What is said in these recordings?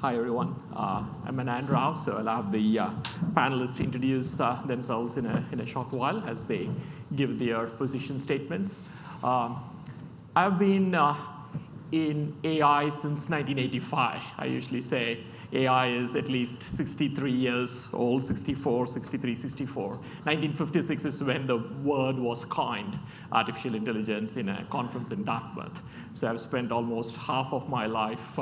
Hi, everyone. I'm Anand Rao, so I'll have the panelists introduce themselves in a short while as they give their position statements. I've been in AI since 1985. I usually say AI is at least 63 years old, 64, 63, 64. 1956 is when the word was coined, artificial intelligence, in a conference in Dartmouth. So I've spent almost half of my life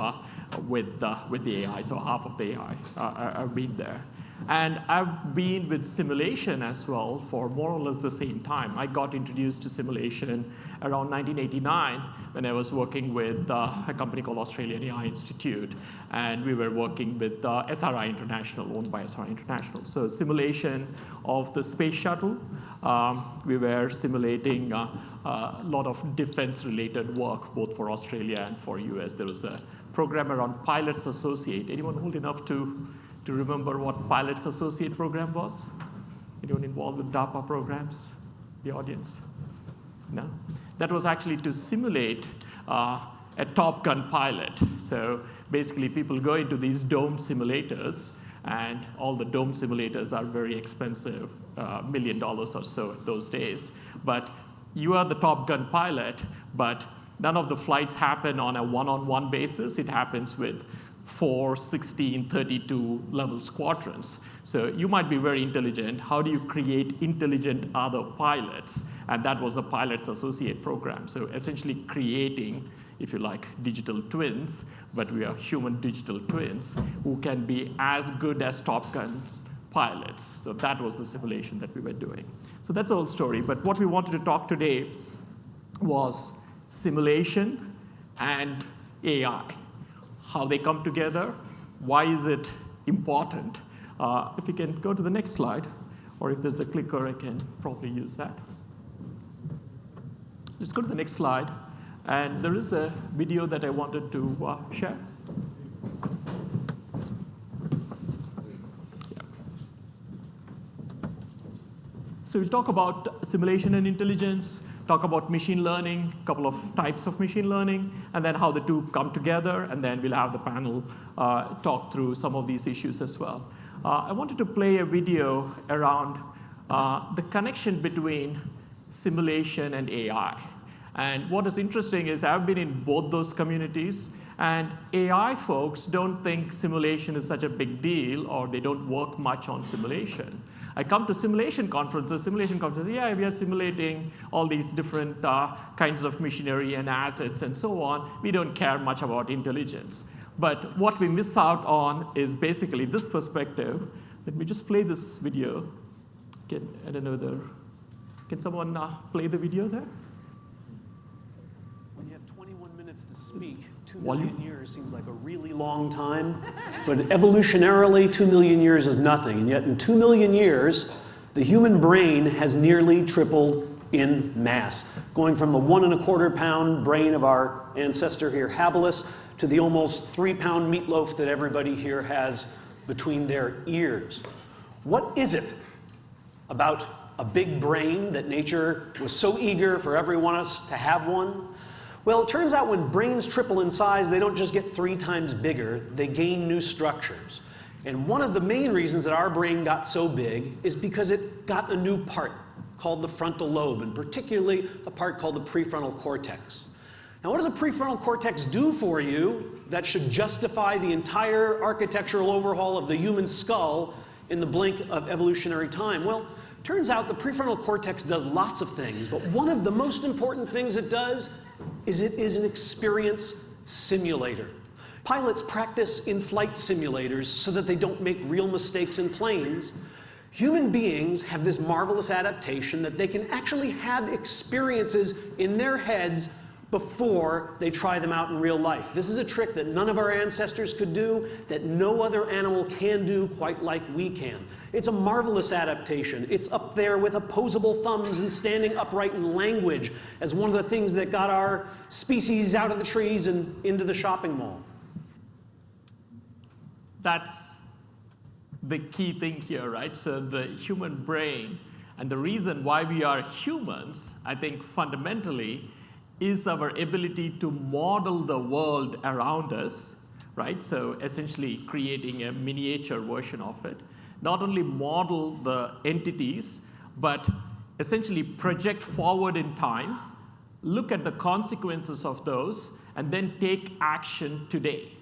with the AI, so half of the AI I've been there. And I've been with simulation as well for more or less the same time. I got introduced to simulation around 1989 when I was working with a company called Australian AI Institute, and we were working with SRI International, owned by SRI International. So simulation of the space shuttle. We were simulating a lot of defense-related work, both for Australia and for US. There was a program around Pilots Associate. Anyone old enough to remember what Pilots Associate program was? Anyone involved with DARPA programs? The audience? No? That was actually to simulate a Top Gun pilot. So basically, people go into these dome simulators, and all the dome simulators are very expensive, $1 million or so those days. But you are the Top Gun pilot, but none of the flights happen on a one-on-one basis. It happens with 4, 16, 32 level squadrons. So you might be very intelligent. How do you create intelligent other pilots? And that was a Pilots Associate program. So essentially creating, if you like, digital twins, but we are human digital twins who can be as good as Top Gun's pilots. So that was the simulation that we were doing. So that's the whole story. But what we wanted to talk today was simulation and AI. How they come together, why is it important? If you can go to the next slide, or if there's a clicker, I can probably use that. Let's go to the next slide. And there is a video that I wanted to share. Yeah. So we'll talk about simulation and intelligence, talk about machine learning, a couple of types of machine learning, and then how the two come together, and then we'll have the panel talk through some of these issues as well. I wanted to play a video around the connection between simulation and AI. And what is interesting is I've been in both those communities, and AI folks don't think simulation is such a big deal, or they don't work much on simulation. I come to simulation conferences, yeah, we are simulating all these different kinds of machinery and assets and so on. We don't care much about intelligence. But what we miss out on is basically this perspective. Let me just play this video. I don't know, can someone play the video there? When you have 21 minutes to speak, 2 million years seems like a really long time. But evolutionarily, 2 million years is nothing. And yet in 2 million years, the human brain has nearly tripled in mass, going from the 1¼ pound brain of our ancestor here, habilis, to the almost 3-pound meatloaf that everybody here has between their ears. What is it about a big brain that nature was so eager for every one of us to have one? Well, it turns out when brains triple in size, they don't just get 3 times bigger, they gain new structures. And one of the main reasons that our brain got so big is because it got a new part called the frontal lobe, and particularly a part called the prefrontal cortex. Now, what does a prefrontal cortex do for you that should justify the entire architectural overhaul of the human skull in the blink of evolutionary time? Well, turns out the prefrontal cortex does lots of things, but one of the most important things it does is it is an experience simulator. Pilots practice in flight simulators so that they don't make real mistakes in planes. Human beings have this marvelous adaptation that they can actually have experiences in their heads before they try them out in real life. This is a trick that none of our ancestors could do, that no other animal can do quite like we can. It's a marvelous adaptation. It's up there with opposable thumbs and standing upright in language as one of the things that got our species out of the trees and into the shopping mall. That's the key thing here, right? So the human brain, and the reason why we are humans, I think fundamentally, is our ability to model the world around us right? So essentially creating a miniature version of it. Not only model the entities, but essentially project forward in time, look at the consequences of those, and then take action today.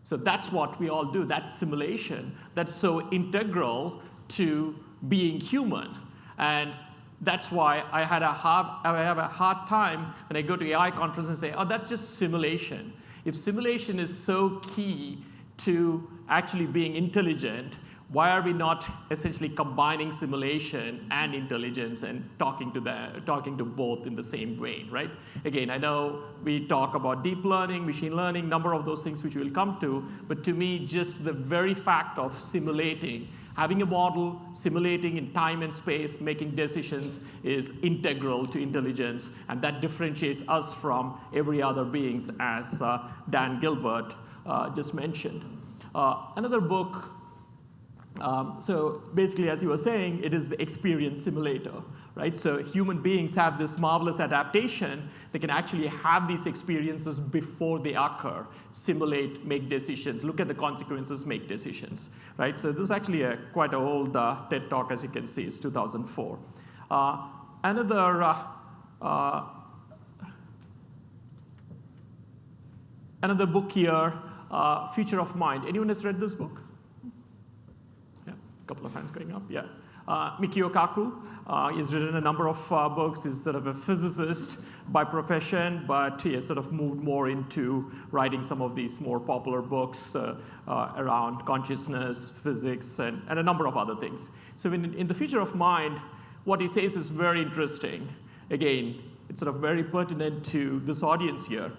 So that's what we all do. That's simulation. That's so integral to being human. And that's why I have a hard time when I go to AI conferences and say, oh, that's just simulation. If simulation is so key to actually being intelligent, why are we not essentially combining simulation and intelligence and talking to both in the same vein, right? Again, I know we talk about deep learning, machine learning, number of those things which we'll come to, but to me, just the very fact of simulating, having a model, simulating in time and space, making decisions is integral to intelligence, and that differentiates us from every other beings, as Dan Gilbert just mentioned. Another book, so basically, as you were saying, it is the experience simulator, right? So human beings have this marvelous adaptation. They can actually have these experiences before they occur, simulate, make decisions, look at the consequences, make decisions, right? So this is actually quite an old TED Talk, as you can see. It's 2004. Another book here, Future of Mind. Anyone has read this book? Couple of hands going up, yeah. Mikio Kaku, he's written a number of books. He's sort of a physicist by profession, but he has sort of moved more into writing some of these more popular books around consciousness, physics, and a number of other things. So in the Future of Mind, what he says is very interesting. Again, it's sort of very pertinent to this audience here.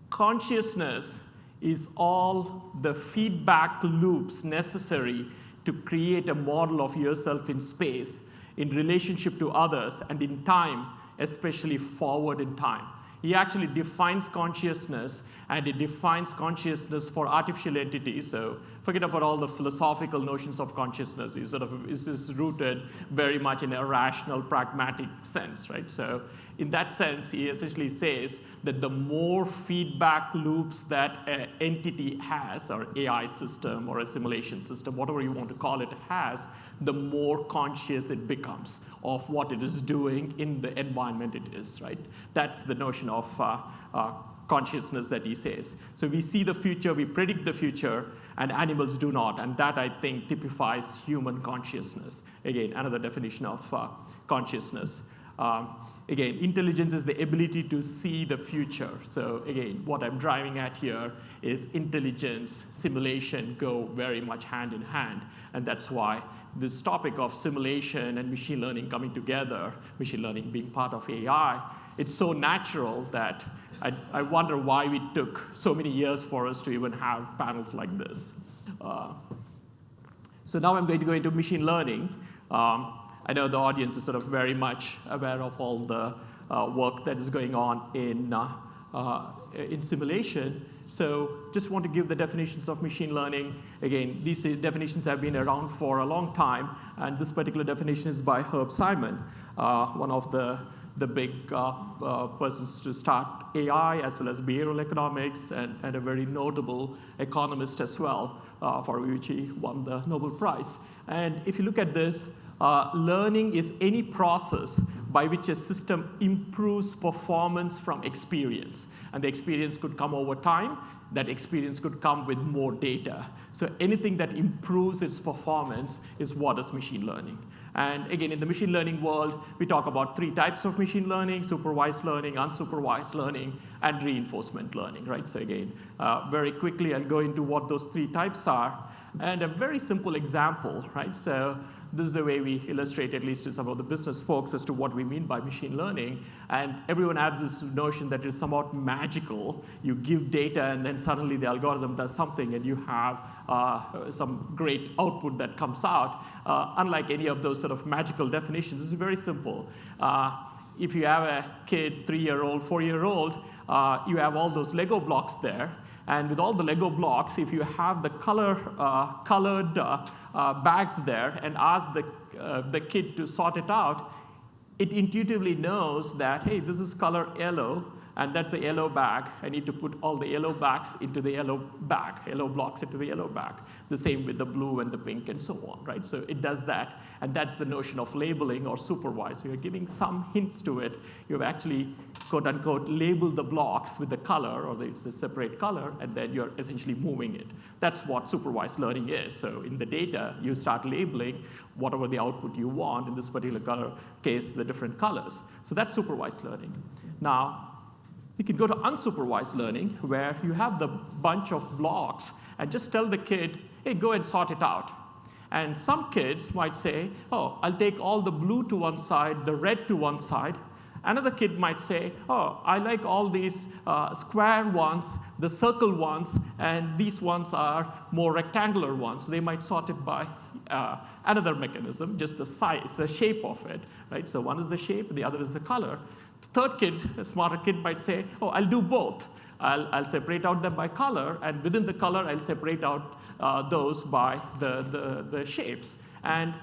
Consciousness is all the feedback loops necessary to create a model of yourself in space, in relationship to others, and in time, especially forward in time. He actually defines consciousness, and he defines consciousness for artificial entities. So forget about all the philosophical notions of consciousness. He sort of is rooted very much in a rational, pragmatic sense, right? So in that sense, he essentially says that the more feedback loops that an entity has, or AI system, or a simulation system, whatever you want to call it, has, the more conscious it becomes of what it is doing in the environment it is, right? That's the notion of consciousness that he says. So we see the future, we predict the future, and animals do not. And that, I think, typifies human consciousness. Again, another definition of consciousness. Again, intelligence is the ability to see the future. So again, what I'm driving at here is intelligence, simulation go very much hand in hand. And that's why this topic of simulation and machine learning coming together, machine learning being part of AI, it's so natural that I wonder why we took so many years for us to even have panels like this. So now I'm going to go into machine learning. I know the audience is sort of very much aware of all the work that is going on in simulation. So just want to give the definitions of machine learning. Again, these definitions have been around for a long time, and this particular definition is by Herb Simon, one of the big persons to start AI, as well as behavioral economics, and a very notable economist as well, for which he won the Nobel Prize. And if you look at this, learning is any process by which a system improves performance from experience. And the experience could come over time. That experience could come with more data. So anything that improves its performance is what is machine learning. And again, in the machine learning world, we talk about 3 types of machine learning: supervised learning, unsupervised learning, and reinforcement learning, right? So again, very quickly, I'll go into what those 3 types are. And a very simple example, right? So this is the way we illustrate, at least to some of the business folks, as to what we mean by machine learning. And everyone has this notion that it's somewhat magical. You give data, and then suddenly the algorithm does something, and you have some great output that comes out. Unlike any of those sort of magical definitions, it's very simple. If you have a kid, 3-year-old, 4-year-old, you have all those Lego blocks there. And with all the Lego blocks, if you have the colored bags there and ask the kid to sort it out, it intuitively knows that, hey, this is color yellow, and that's a yellow bag. I need to put all the yellow bags into the yellow bag, yellow blocks into the yellow bag. The same with the blue and the pink and so on, right? So it does that, and that's the notion of labeling or supervised. So you're giving some hints to it. You've actually, quote unquote, labeled the blocks with the color, or it's a separate color, and then you're essentially moving it. That's what supervised learning is. So in the data, you start labeling whatever the output you want, in this particular case, the different colors. So that's supervised learning. Now, you can go to unsupervised learning, where you have the bunch of blocks and just tell the kid, hey, go and sort it out. And some kids might say, oh, I'll take all the blue to one side, the red to one side. Another kid might say, oh, I like all these square ones, the circle ones, and these ones are more rectangular ones. So they might sort it by another mechanism, just the size, the shape of it, right? So one is the shape, the other is the color. The third kid, a smarter kid, might say, oh, I'll do both. I'll separate out them by color, and within the color, I'll separate out those by the shapes. And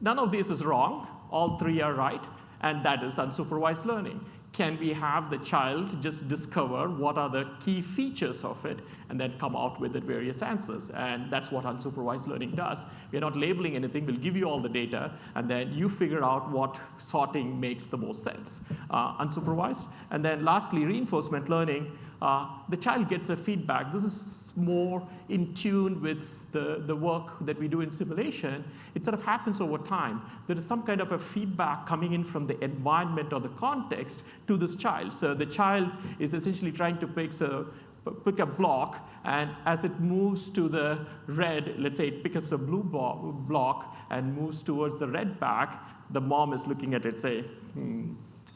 none of this is wrong. All three are right, and that is unsupervised learning. Can we have the child just discover what are the key features of it and then come out with the various answers? And that's what unsupervised learning does. We're not labeling anything. We'll give you all the data, and then you figure out what sorting makes the most sense. Unsupervised. And then lastly, reinforcement learning. The child gets a feedback. This is more in tune with the work that we do in simulation. It sort of happens over time. There is some kind of a feedback coming in from the environment or the context to this child. So the child is essentially trying to pick a block, and as it moves to the red, let's say it picks up a blue block and moves towards the red bag, the mom is looking at it, say,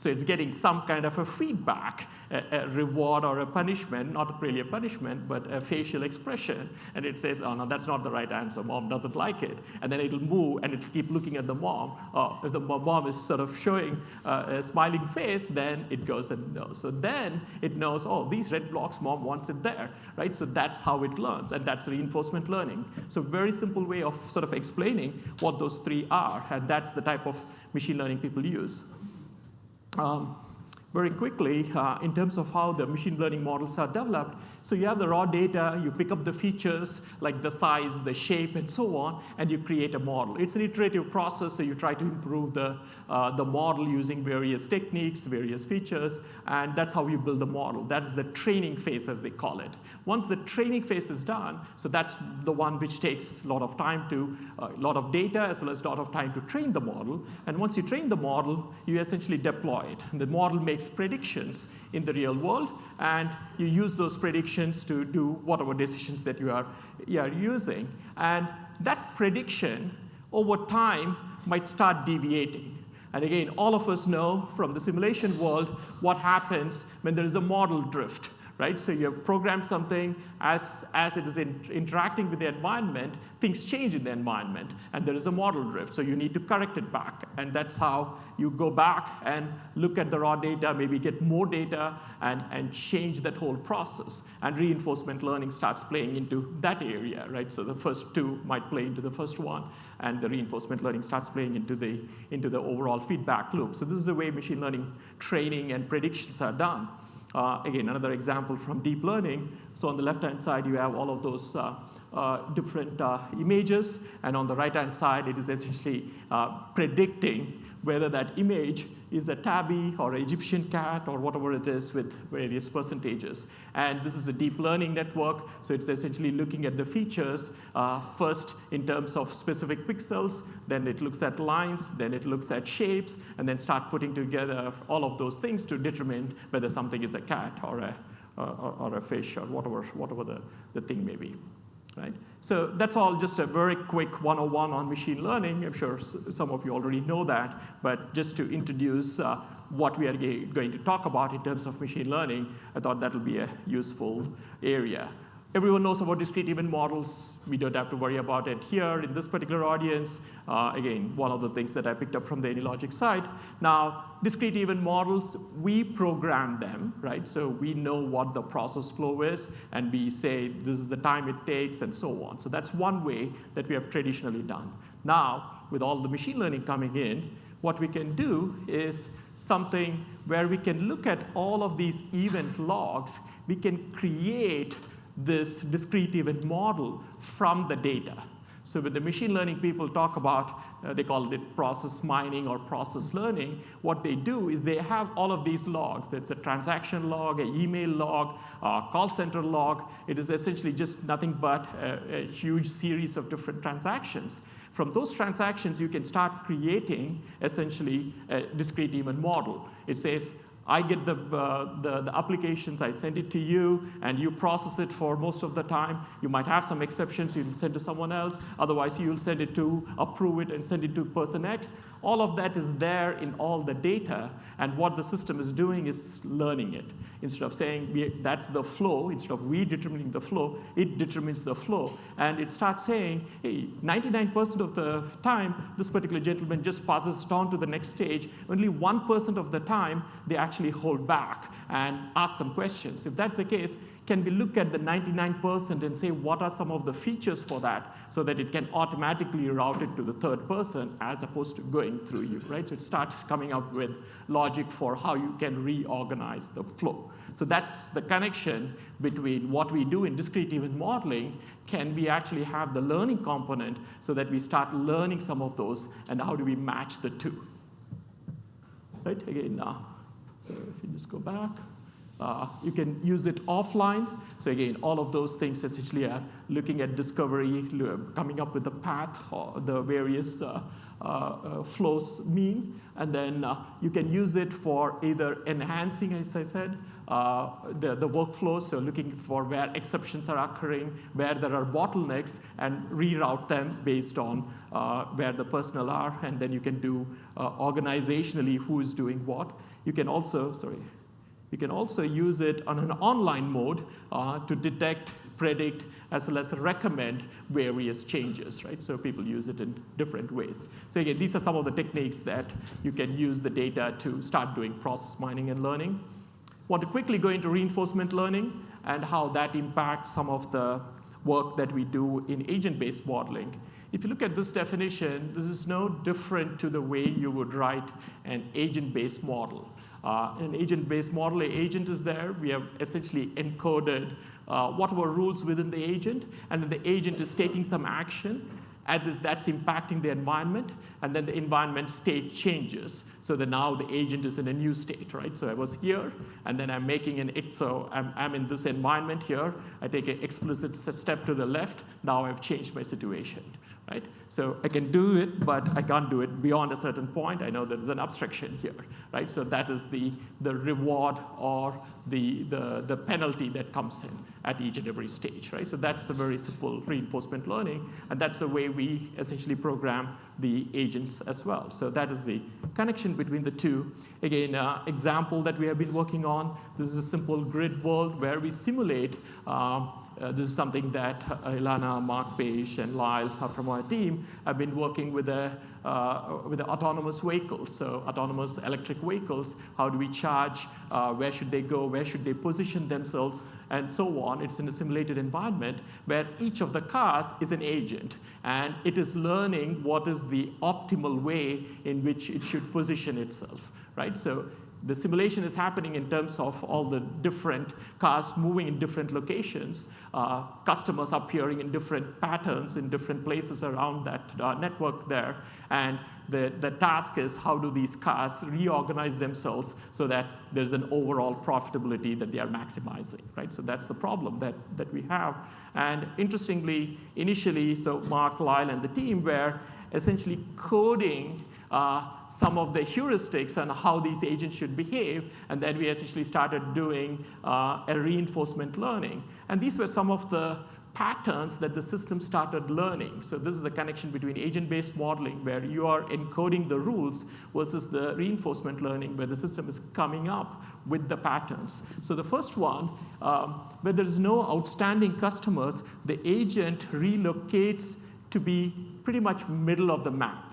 So it's getting some kind of a feedback, a reward or a punishment, not really a punishment, but a facial expression. And it says, oh, no, that's not the right answer. Mom doesn't like it. And then it'll move, and it'll keep looking at the mom. If the mom is sort of showing a smiling face, then it goes and knows. So then it knows, oh, these red blocks, mom wants it there, right? So that's how it learns, and that's reinforcement learning. So very simple way of sort of explaining what those three are, and that's the type of machine learning people use. Very quickly, in terms of how the machine learning models are developed, so you have the raw data, you pick up the features like the size, the shape, and so on, and you create a model. It's an iterative process, so you try to improve the model using various techniques, various features, and that's how you build the model. That's the training phase, as they call it. Once the training phase is done, so that's the one which takes a lot of time to, a lot of data, as well as a lot of time to train the model. And once you train the model, you essentially deploy it. And the model makes predictions in the real world, and you use those predictions to do whatever decisions that you are using. And that prediction, over time, might start deviating. And again, all of us know from the simulation world what happens when there is a model drift. Right? So you have programmed something, as it is interacting with the environment, things change in the environment, and there is a model drift. So you need to correct it back. And that's how you go back and look at the raw data, maybe get more data, and change that whole process. And reinforcement learning starts playing into that area, right? So the first two might play into the first one, and the reinforcement learning starts playing into the overall feedback loop. So this is the way machine learning training and predictions are done. Again, another example from deep learning. So on the left-hand side, you have all of those different images. And on the right-hand side, it is essentially predicting whether that image is a tabby or an Egyptian cat or whatever it is with various percentages. And this is a deep learning network. So it's essentially looking at the features first in terms of specific pixels. Then it looks at lines. Then it looks at shapes. And then start putting together all of those things to determine whether something is a cat or a fish or whatever the thing may be. Right? So that's all just a very quick 101 on machine learning. I'm sure some of you already know that, but just to introduce what we are going to talk about in terms of machine learning, I thought that will be a useful area. Everyone knows about discrete event models. We don't have to worry about it here in this particular audience. Again, one of the things that I picked up from the AnyLogic side. Now, discrete event models, we program them, right? So we know what the process flow is, and we say this is the time it takes, and so on. So that's one way that we have traditionally done. Now, with all the machine learning coming in, what we can do is something where we can look at all of these event logs. We can create this discrete event model from the data. So when the machine learning people talk about, they call it process mining or process learning, what they do is they have all of these logs. That's a transaction log, an email log, a call center log. It is essentially just nothing but a huge series of different transactions. From those transactions, you can start creating essentially a discrete event model. It says, I get the applications, I send it to you, and you process it for most of the time. You might have some exceptions, you'll send to someone else. Otherwise, you'll send it to, approve it, and send it to person X. All of that is there in all the data, and what the system is doing is learning it. Instead of saying that's the flow, instead of we determining the flow, it determines the flow. And it starts saying, hey, 99% of the time, this particular gentleman just passes it on to the next stage. Only 1% of the time, they actually hold back and ask some questions. If that's the case, can we look at the 99% and say what are some of the features for that so that it can automatically route it to the third person as opposed to going through you, right? So it starts coming up with logic for how you can reorganize the flow. So that's the connection between what we do in discrete event modeling. Can we actually have the learning component so that we start learning some of those, and how do we match the two? Right, again, so if you just go back. You can use it offline. So again, all of those things essentially are looking at discovery, coming up with the path or the various flows mean. And then you can use it for either enhancing, as I said, the workflow, so looking for where exceptions are occurring, where there are bottlenecks, and reroute them based on where the personnel are. And then you can do organizationally who is doing what. You can also, you can also use it on an online mode to detect, predict, as well as recommend various changes, right? So people use it in different ways. So again, these are some of the techniques that you can use the data to start doing process mining and learning. Want to quickly go into reinforcement learning and how that impacts some of the work that we do in agent-based modeling. If you look at this definition, this is no different to the way you would write an agent-based model. In an agent-based model, an agent is there. We have essentially encoded what were rules within the agent, and then the agent is taking some action, and that's impacting the environment, and then the environment state changes, so that now the agent is in a new state, right? So I was here, and then I'm making so I'm in this environment here. I take an explicit step to the left. Now I've changed my situation. Right? So I can do it, but I can't do it beyond a certain point. I know there's an abstraction here, right? So that is the reward or the penalty that comes in at each and every stage, right? So that's a very simple reinforcement learning, and that's the way we essentially program the agents as well. So that is the connection between the two. Again, example that we have been working on, this is a simple grid world where we simulate this is something that Ilana, Mark Page, and Lyle from our team have been working with the autonomous vehicles. So autonomous electric vehicles, how do we charge, where should they go, where should they position themselves, and so on. It's in a simulated environment where each of the cars is an agent, and it is learning what is the optimal way in which it should position itself, right? So the simulation is happening in terms of all the different cars moving in different locations, customers appearing in different patterns in different places around that network there. And the task is how do these cars reorganize themselves so that there's an overall profitability that they are maximizing, right? So that's the problem that we have. And interestingly, initially, so Mark, Lyle, and the team were essentially coding some of the heuristics on how these agents should behave, and then we essentially started doing a reinforcement learning. And these were some of the patterns that the system started learning. So this is the connection between agent-based modeling, where you are encoding the rules, versus the reinforcement learning, where the system is coming up with the patterns. So the first one, where there is no outstanding customers, the agent relocates to be pretty much middle of the map.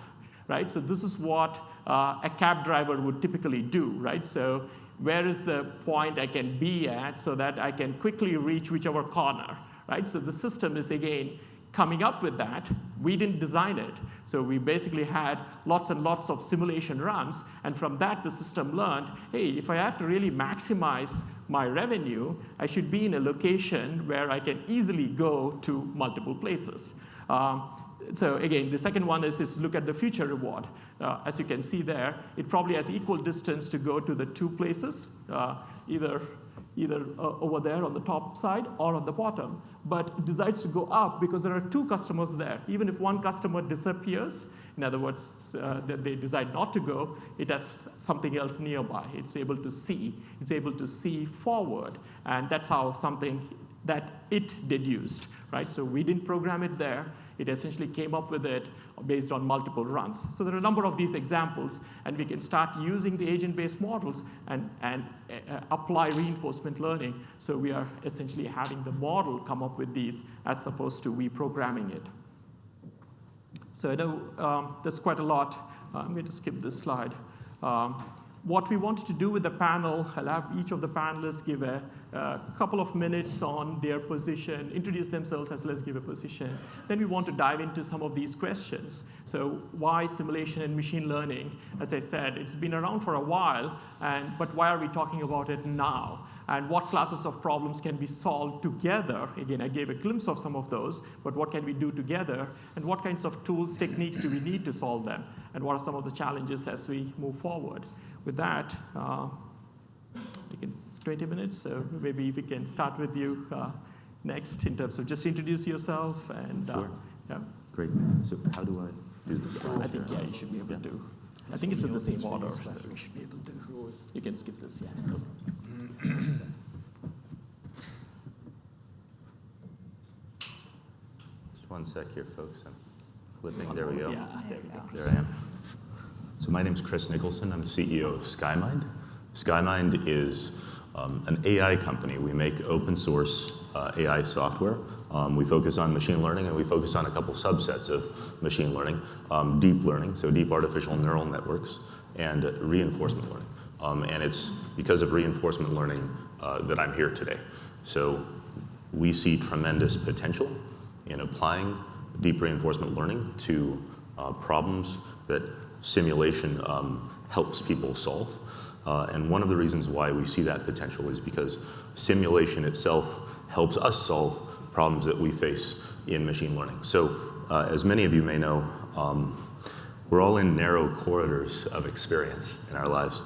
Right? So this is what a cab driver would typically do, right? So where is the point I can be at so that I can quickly reach whichever corner, right? So the system is, again, coming up with that, we didn't design it. So we basically had lots and lots of simulation runs, and from that the system learned, hey, if I have to really maximize my revenue, I should be in a location where I can easily go to multiple places. So again, the second one is look at the future reward. As you can see there, it probably has equal distance to go to the two places, either over there on the top side or on the bottom, but it decides to go up because there are two customers there. Even if one customer disappears, in other words, that they decide not to go, it has something else nearby. It's able to see forward, and that's how something that it deduced, right? So we didn't program it there. It essentially came up with it based on multiple runs. So there are a number of these examples, and we can start using the agent-based models and apply reinforcement learning. So we are essentially having the model come up with these as opposed to we programming it. So I know that's quite a lot. I'm going to skip this slide. What we wanted to do with the panel, I'll have each of the panelists give a couple of minutes on their position, introduce themselves as well as give a position. Then we want to dive into some of these questions. So why simulation and machine learning? As I said, it's been around for a while, but why are we talking about it now? And what classes of problems can be solved together? Again, I gave a glimpse of some of those, but what can we do together? And what kinds of tools, techniques do we need to solve them? And what are some of the challenges as we move forward? With that, taking 20 minutes, so maybe we can start with you next in terms of just introduce yourself and Sure. Yeah. Great. So how do I do this? I think you should be able to. I think it's in the same order, so you should be able to. You can skip this, yeah. Just one sec here, folks. I'm flipping. There we go. Yeah, there we go. There I am. So my name is Chris Nicholson. I'm the CEO of Skymind. Skymind is an AI company. We make open source AI software. We focus on machine learning, and we focus on a couple subsets of machine learning. Deep learning, so deep artificial neural networks, and reinforcement learning. And it's because of reinforcement learning that I'm here today. So we see tremendous potential in applying deep reinforcement learning to problems that simulation helps people solve. And one of the reasons why we see that potential is because simulation itself helps us solve problems that we face in machine learning. So as many of you may know, we're all in narrow corridors of experience in our lives.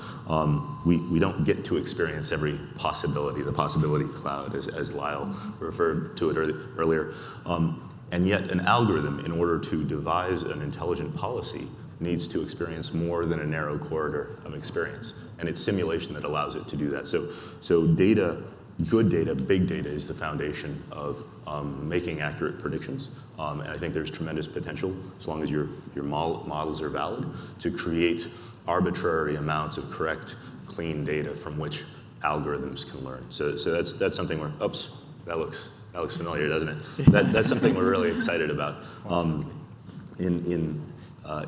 We don't get to experience every possibility, the possibility cloud, as Lyle referred to it earlier. And yet an algorithm, in order to devise an intelligent policy, needs to experience more than a narrow corridor of experience. And it's simulation that allows it to do that. So data, good data, big data is the foundation of making accurate predictions. And I think there's tremendous potential, as long as your models are valid, to create arbitrary amounts of correct, clean data from which algorithms can learn. So that's something where, oops, that looks familiar, doesn't it? That's something we're really excited about in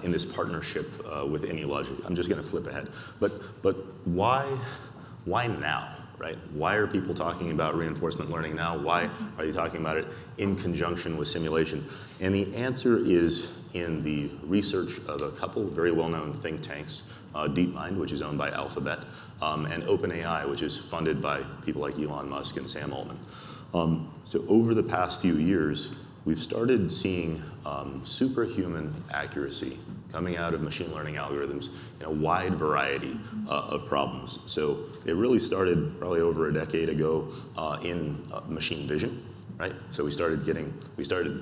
this partnership with AnyLogic. I'm just going to flip ahead. But why now, right? Why are people talking about reinforcement learning now? Why are you talking about it in conjunction with simulation? And the answer is in the research of a couple very well-known think tanks, DeepMind, which is owned by Alphabet, and OpenAI, which is funded by people like Elon Musk and Sam Altman. So over the past few years, we've started seeing superhuman accuracy coming out of machine learning algorithms in a wide variety of problems. So it really started probably over a decade ago in machine vision, right? So we started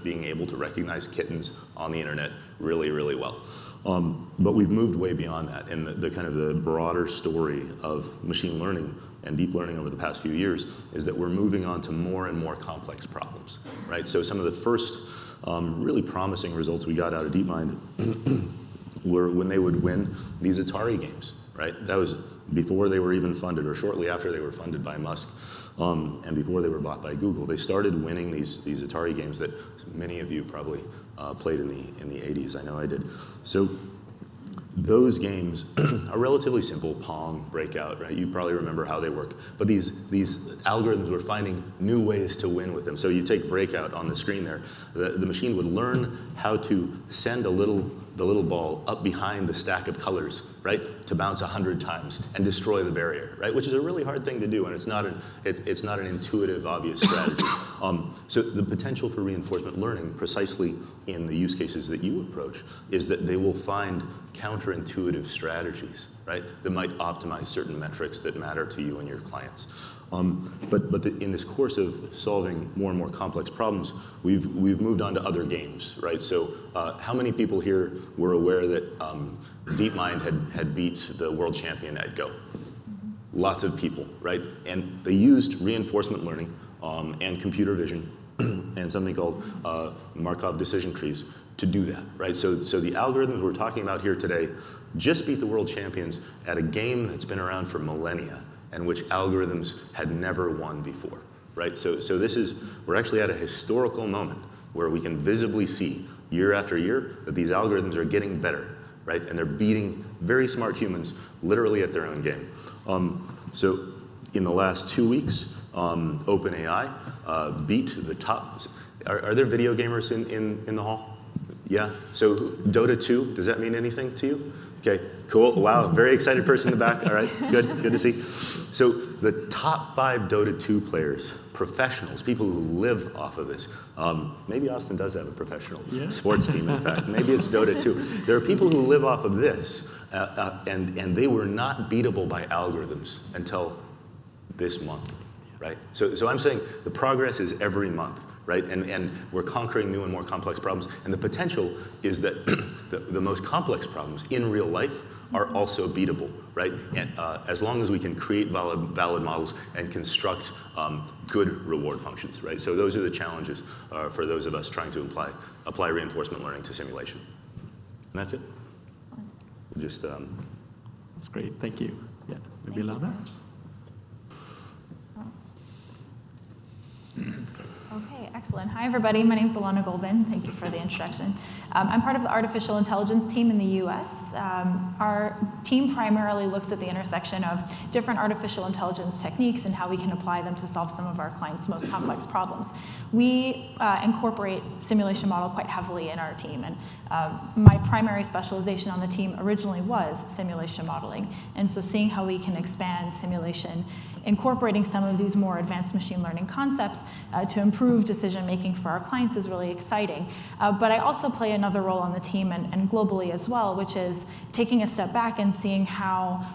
being able to recognize kittens on the internet really, really well. But we've moved way beyond that, and the kind of the broader story of machine learning and deep learning over the past few years is that we're moving on to more and more complex problems, right? So some of the first really promising results we got out of DeepMind were when they would win these Atari games, right? That was before they were even funded, or shortly after they were funded by Musk, and before they were bought by Google. They started winning these Atari games that many of you probably played in the 80s. I know I did. So those games are relatively simple, Pong, Breakout, right? You probably remember how they work. But these algorithms were finding new ways to win with them. So you take Breakout on the screen there, the machine would learn how to send the little ball up behind the stack of colors, right, to bounce 100 times and destroy the barrier, right, which is a really hard thing to do, and it's not an intuitive, obvious strategy. So the potential for reinforcement learning, precisely in the use cases that you approach, is that they will find counterintuitive strategies, right, that might optimize certain metrics that matter to you and your clients. But in this course of solving more and more complex problems, we've moved on to other games, right? So how many people here were aware that DeepMind had beat the world champion at Go? Lots of people, right? And they used reinforcement learning and computer vision and something called Markov decision trees to do that, right? So the algorithms we're talking about here today just beat the world champions at a game that's been around for millennia, and which algorithms had never won before, right? So we're actually at a historical moment where we can visibly see year after year that these algorithms are getting better, right? And they're beating very smart humans literally at their own game. So in the last 2 weeks, OpenAI beat the top. Are there video gamers in the hall? Yeah, so Dota 2, does that mean anything to you? Okay, cool, wow, very excited person in the back, all right, good to see. So the top 5 Dota 2 players, professionals, people who live off of this, maybe Austin does have a professional sports team, in fact, maybe it's Dota 2. There are people who live off of this, and they were not beatable by algorithms until this month, right? So I'm saying the progress is every month. Right, and we're conquering new and more complex problems, and the potential is that the most complex problems in real life are also beatable, right? And as long as we can create valid models and construct good reward functions, right? So those are the challenges for those of us trying to apply reinforcement learning to simulation. And that's it. We'll just. That's great. Thank you. Yeah, maybe Ilana. Okay, excellent. Hi, everybody. My name is Ilana Golbin. Thank you for the introduction. I'm part of the artificial intelligence team in the US. Our team primarily looks at the intersection of different artificial intelligence techniques and how we can apply them to solve some of our clients' most complex problems. We incorporate simulation model quite heavily in our team, and my primary specialization on the team originally was simulation modeling. And so seeing how we can expand simulation, incorporating some of these more advanced machine learning concepts to improve decision making for our clients is really exciting. But I also play another role on the team and globally as well, which is taking a step back and seeing how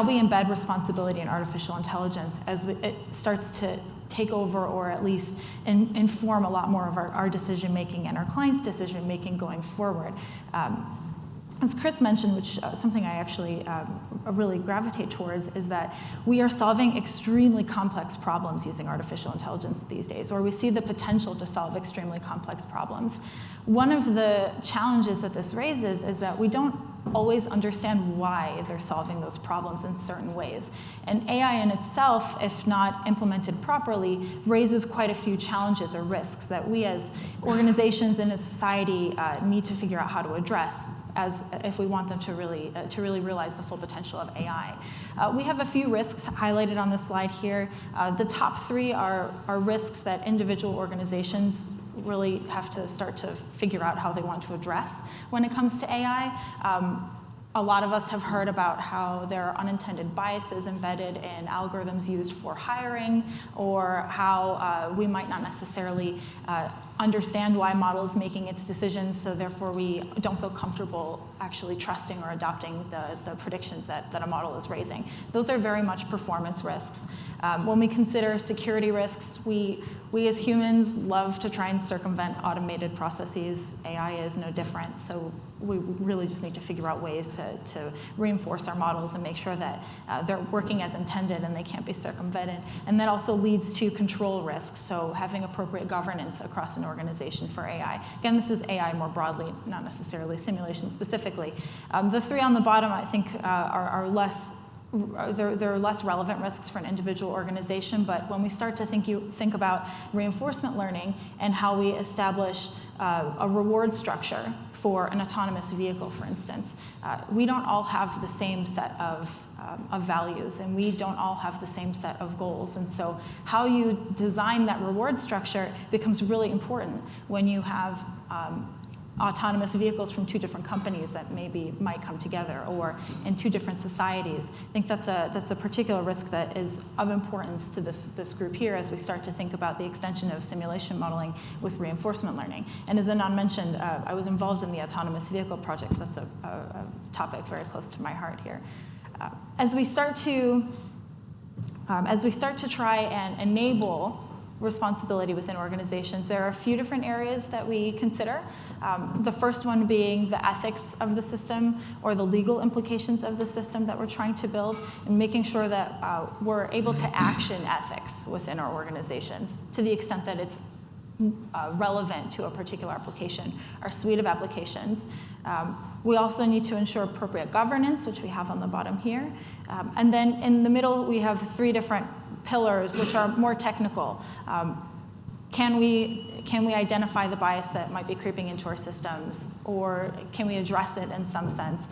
we embed responsibility in artificial intelligence as it starts to take over or at least inform a lot more of our decision making and our clients' decision making going forward. As Chris mentioned, which something I actually really gravitate towards, is that we are solving extremely complex problems using artificial intelligence these days, or we see the potential to solve extremely complex problems. One of the challenges that this raises is that we don't always understand why they're solving those problems in certain ways. And AI in itself, if not implemented properly, raises quite a few challenges or risks that we as organizations and as society need to figure out how to address as if we want them to really realize the full potential of AI. We have a few risks highlighted on this slide here. The top 3 are risks that individual organizations really have to start to figure out how they want to address when it comes to AI. A lot of us have heard about how there are unintended biases embedded in algorithms used for hiring, or how we might not necessarily understand why a model is making its decisions, so therefore we don't feel comfortable actually trusting or adopting the predictions that a model is raising. Those are very much performance risks. When we consider security risks, we as humans love to try and circumvent automated processes. AI is no different, so we really just need to figure out ways to reinforce our models and make sure that they're working as intended and they can't be circumvented. And that also leads to control risks, so having appropriate governance across an organization for AI. Again, this is AI more broadly, not necessarily simulation specifically. The 3 on the bottom, I think, are less they're less relevant risks for an individual organization, but when we start to think about reinforcement learning and how we establish a reward structure for an autonomous vehicle, for instance, we don't all have the same set of values, and we don't all have the same set of goals. And so how you design that reward structure becomes really important when you have autonomous vehicles from two different companies that might come together, or in two different societies. I think that's a particular risk that is of importance to this group here as we start to think about the extension of simulation modeling with reinforcement learning. And as Anand mentioned, I was involved in the autonomous vehicle projects. That's a topic very close to my heart here. As we start to try and enable responsibility within organizations, there are a few different areas that we consider. The first one being the ethics of the system or the legal implications of the system that we're trying to build, and making sure that we're able to action ethics within our organizations to the extent that it's relevant to a particular application or suite of applications. We also need to ensure appropriate governance, which we have on the bottom here. And then in the middle, we have three different pillars, which are more technical. Can we identify the bias that might be creeping into our systems, or can we address it in some sense?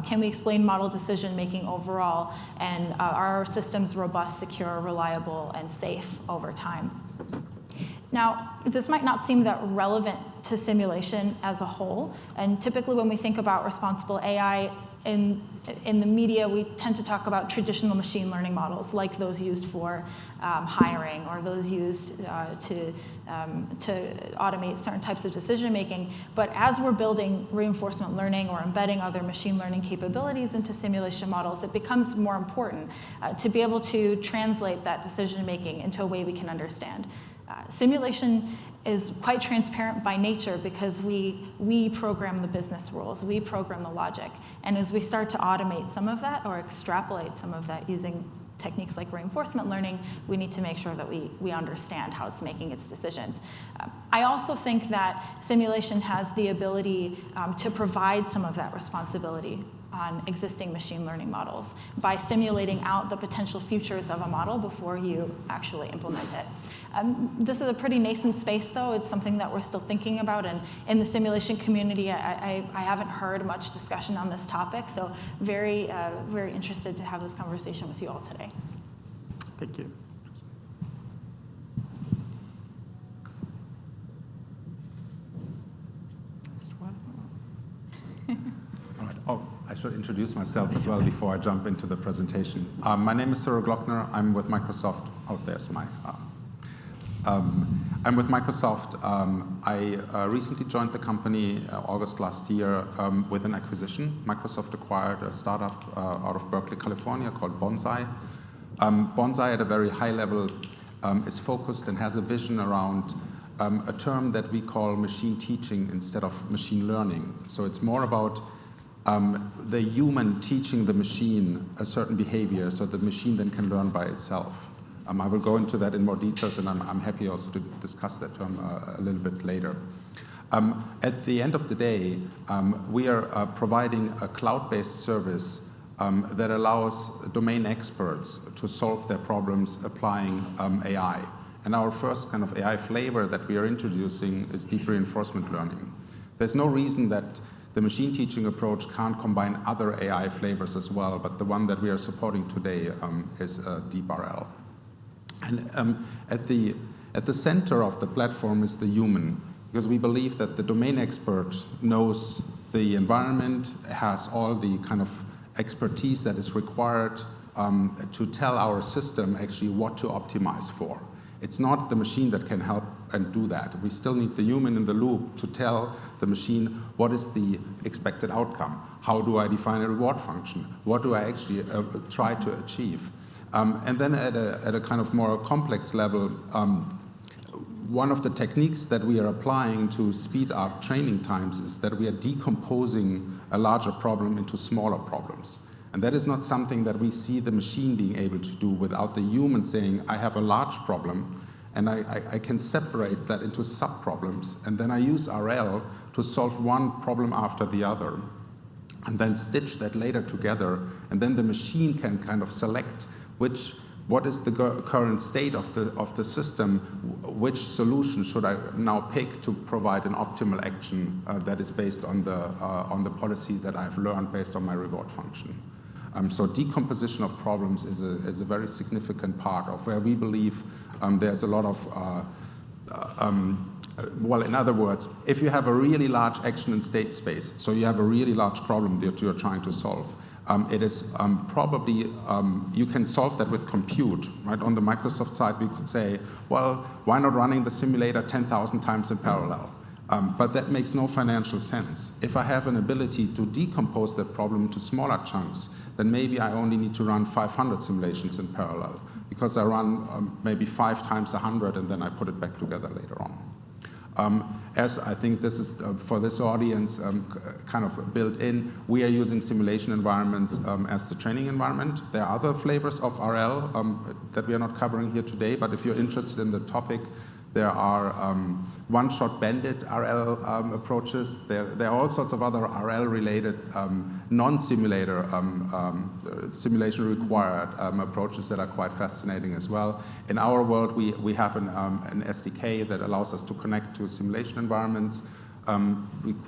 Can we explain model decision-making overall, and are our systems robust, secure, reliable, and safe over time? Now, this might not seem that relevant to simulation as a whole, and typically when we think about responsible AI in the media, we tend to talk about traditional machine learning models, like those used for hiring, or those used to automate certain types of decision making. But as we're building reinforcement learning or embedding other machine learning capabilities into simulation models, it becomes more important to be able to translate that decision making into a way we can understand. Simulation is quite transparent by nature because we program the business rules, we program the logic. And as we start to automate some of that or extrapolate some of that using techniques like reinforcement learning, we need to make sure that we understand how it's making its decisions. I also think that simulation has the ability to provide some of that responsibility on existing machine learning models by simulating out the potential features of a model before you actually implement it. This is a pretty nascent space, though. It's something that we're still thinking about, and in the simulation community, I haven't heard much discussion on this topic, so very interested to have this conversation with you all today. Thank you. I should introduce myself as well before I jump into the presentation. My name is Cyrill Glockner. I'm with Microsoft. Oh, there's my. I'm with Microsoft. I recently joined the company August last year with an acquisition. Microsoft acquired a startup out of Berkeley, California called Bonsai. Bonsai at a very high level is focused and has a vision around a term that we call machine teaching instead of machine learning. So it's more about the human teaching the machine a certain behavior so the machine then can learn by itself. I will go into that in more details, and I'm happy also to discuss that term a little bit later. At the end of the day, we are providing a cloud-based service that allows domain experts to solve their problems applying AI. And our first kind of AI flavor that we are introducing is deep reinforcement learning. There's no reason that the machine teaching approach can't combine other AI flavors as well, but the one that we are supporting today is DeepRL. And at the center of the platform is the human, because we believe that the domain expert knows the environment, has all the kind of expertise that is required to tell our system actually what to optimize for. It's not the machine that can help and do that. We still need the human in the loop to tell the machine what is the expected outcome. How do I define a reward function? What do I actually try to achieve? And then at a kind of more complex level, one of the techniques that we are applying to speed up training times is that we are decomposing a larger problem into smaller problems. And that is not something that we see the machine being able to do without the human saying, I have a large problem, and I can separate that into sub-problems, and then I use RL to solve one problem after the other. and then stitch that later together, and then the machine can kind of select what is the current state of the system, which solution should I now pick to provide an optimal action that is based on the policy that I've learned based on my reward function. So decomposition of problems is a very significant part of where we believe there's a lot of well, in other words, if you have a really large action and state space, so you have a really large problem that you're trying to solve, it is probably, you can solve that with compute, right? On the Microsoft side, we could say, well, why not running the simulator 10,000 times in parallel? But that makes no financial sense. If I have an ability to decompose that problem into smaller chunks, then maybe I only need to run 500 simulations in parallel, because I run maybe 5 times 100, and then I put it back together later on. As I think this is, for this audience, kind of built in, we are using simulation environments as the training environment. There are other flavors of RL that we are not covering here today, but if you're interested in the topic, there are one-shot bandit RL approaches. There are all sorts of other RL-related non-simulator simulation-required approaches that are quite fascinating as well. In our world, we have an SDK that allows us to connect to simulation environments.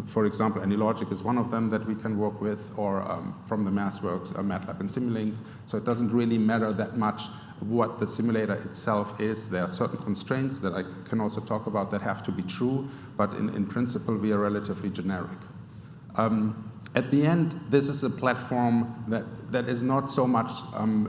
For example, AnyLogic is one of them that we can work with, or from the MathWorks, MATLAB and Simulink. So it doesn't really matter that much what the simulator itself is. There are certain constraints that I can also talk about that have to be true, but in principle, we are relatively generic. At the end, this is a platform that is not so much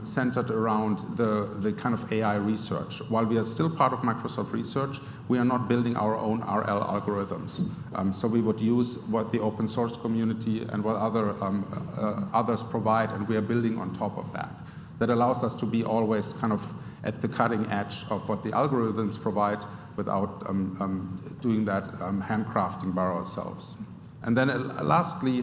centered around the kind of AI research. While we are still part of Microsoft Research, we are not building our own RL algorithms. So we would use what the open source community and what others provide, and we are building on top of that. That allows us to be always kind of at the cutting edge of what the algorithms provide without doing that handcrafting by ourselves. And then lastly,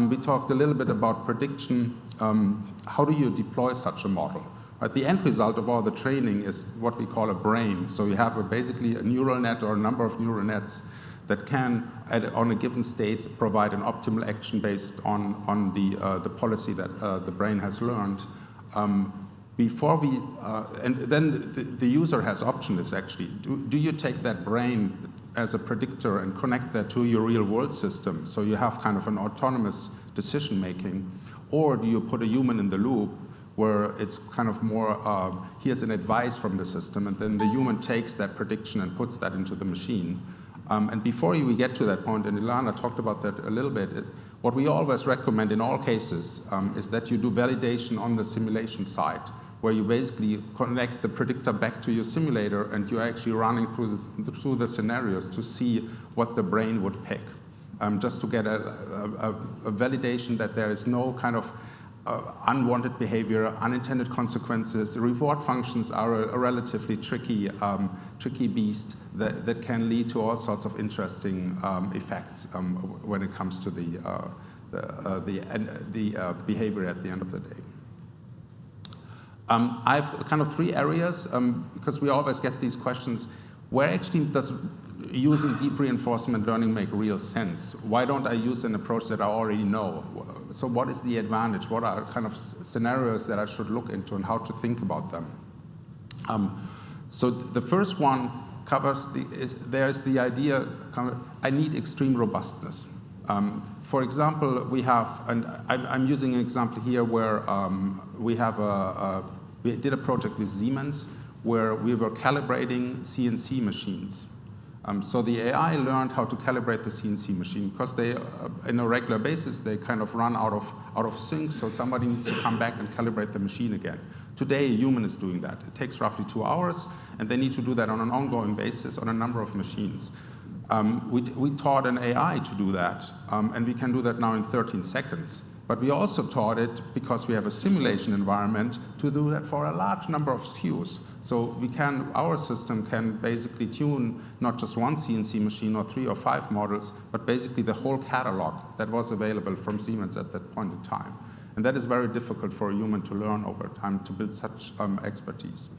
we talked a little bit about prediction. How do you deploy such a model? The end result of all the training is what we call a brain. So you have basically a neural net or a number of neural nets that can, on a given state, provide an optimal action based on the policy that the brain has learned. Before we, and then the user has options actually. Do you take that brain as a predictor and connect that to your real world system, so you have kind of an autonomous decision making, or do you put a human in the loop where it's kind of more, here's an advice from the system, and then the human takes that prediction and puts that into the machine. And before we get to that point, and Ilana talked about that a little bit, what we always recommend in all cases is that you do validation on the simulation side, where you basically connect the predictor back to your simulator, and you're actually running through the scenarios to see what the brain would pick, just to get a validation that there is no kind of unwanted behavior, unintended consequences. Reward functions are a relatively tricky beast that can lead to all sorts of interesting effects when it comes to the behavior at the end of the day. I have kind of 3 areas, because we always get these questions, where actually does using deep reinforcement learning make real sense? Why don't I use an approach that I already know? So what is the advantage? What are kind of scenarios that I should look into and how to think about them? So the first one covers there's the idea, I need extreme robustness. For example, we have, and I'm using an example here where we did a project with Siemens where we were calibrating CNC machines. So the AI learned how to calibrate the CNC machine because they, on a regular basis, they kind of run out of sync, so somebody needs to come back and calibrate the machine again. Today, a human is doing that. It takes roughly 2 hours, and they need to do that on an ongoing basis on a number of machines. We taught an AI to do that, and we can do that now in 13 seconds. But we also taught it, because we have a simulation environment, to do that for a large number of SKUs. So our system can basically tune not just one CNC machine or 3 or 5 models, but basically the whole catalog that was available from Siemens at that point in time. And that is very difficult for a human to learn over time, to build such expertise.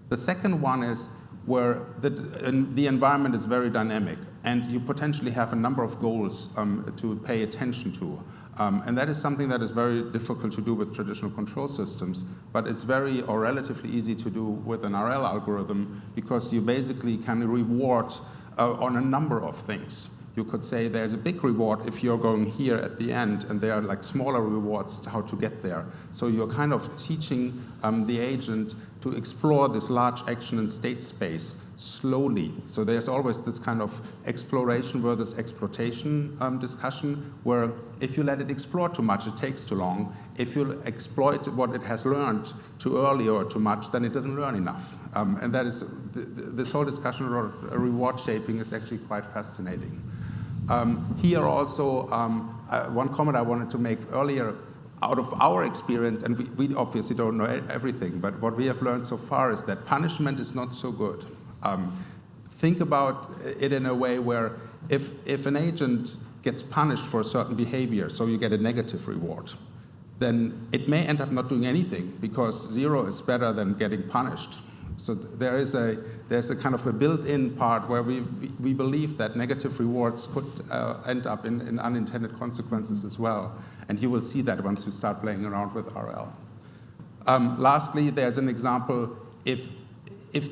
The second one is where the environment is very dynamic, and you potentially have a number of goals to pay attention to. And that is something that is very difficult to do with traditional control systems, but it's very or relatively easy to do with an RL algorithm because you basically can reward on a number of things. You could say there's a big reward if you're going here at the end, and there are like smaller rewards how to get there. So you're kind of teaching the agent to explore this large action and state space slowly. So there's always this kind of exploration versus exploitation discussion, where if you let it explore too much, it takes too long. If you exploit what it has learned too early or too much, then it doesn't learn enough. And that is, this whole discussion about reward shaping is actually quite fascinating. Here also, one comment I wanted to make earlier, out of our experience, and we obviously don't know everything, but what we have learned so far is that punishment is not so good. Think about it in a way where if an agent gets punished for a certain behavior, so you get a negative reward, then it may end up not doing anything because 0 is better than getting punished. So there's a kind of a built-in part where we believe that negative rewards could end up in unintended consequences as well. And you will see that once you start playing around with RL. Lastly, there's an example, if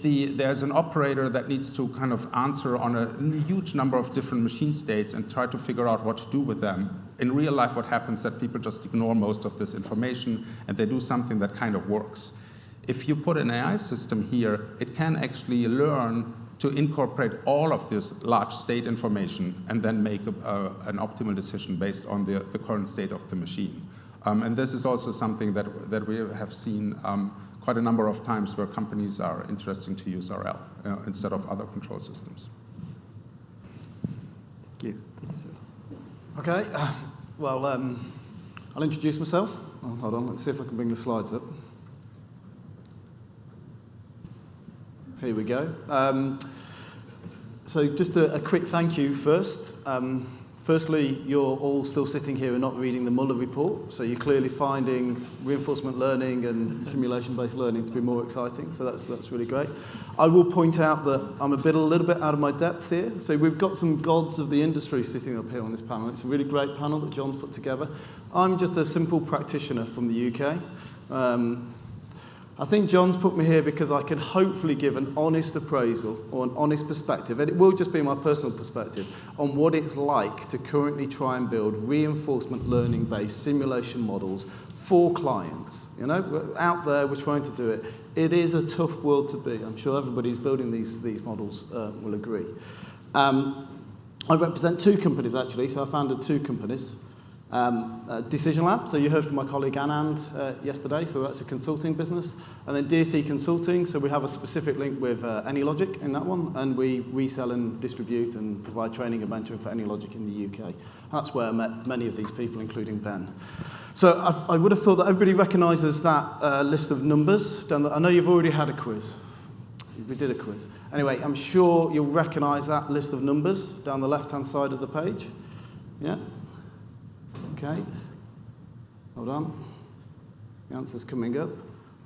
there's an operator that needs to kind of answer on a huge number of different machine states and try to figure out what to do with them, in real life what happens is that people just ignore most of this information and they do something that kind of works. If you put an AI system here, it can actually learn to incorporate all of this large state information and then make an optimal decision based on the current state of the machine. And this is also something that we have seen quite a number of times where companies are interested to use RL instead of other control systems. Thank you. Thank you, sir. Okay, well, I'll introduce myself. Oh, hold on, let's see if I can bring the slides up. Here we go. So just a quick thank you first. Firstly, you're all still sitting here and not reading the Muller report, so you're clearly finding reinforcement learning and simulation-based learning to be more exciting, so that's really great. I will point out that I'm a little bit out of my depth here, so we've got some gods of the industry sitting up here on this panel. It's a really great panel that John's put together. I'm just a simple practitioner from the UK. I think John's put me here because I can hopefully give an honest appraisal or an honest perspective, and it will just be my personal perspective, on what it's like to currently try and build reinforcement learning-based simulation models for clients. You know, we're out there, we're trying to do it. It is a tough world to be. I'm sure everybody who's building these models will agree. I represent 2 companies, actually, so I founded 2 companies. decisionLab, so you heard from my colleague Anand yesterday, so that's a consulting business. And then DSE Consulting, so we have a specific link with AnyLogic in that one, and we resell and distribute and provide training and mentoring for AnyLogic in the UK. That's where I met many of these people, including Ben. So I would have thought that everybody recognises that list of numbers. I know you've already had a quiz. We did a quiz. Anyway, I'm sure you'll recognise that list of numbers down the left-hand side of the page. Yeah? Okay. Hold on. The answer's coming up.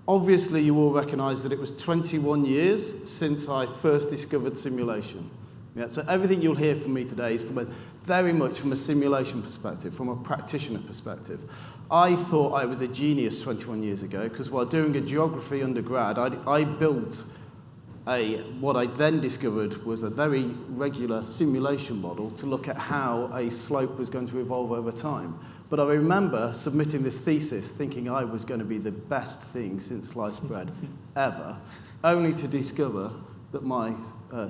Obviously, you all recognise that it was 21 years since I first discovered simulation. Yeah, so everything you'll hear from me today is very much from a simulation perspective, from a practitioner perspective. I thought I was a genius 21 years ago because while doing a geography undergrad, I built what I then discovered was a very regular simulation model to look at how a slope was going to evolve over time. But I remember submitting this thesis thinking I was going to be the best thing since sliced bread ever, only to discover that my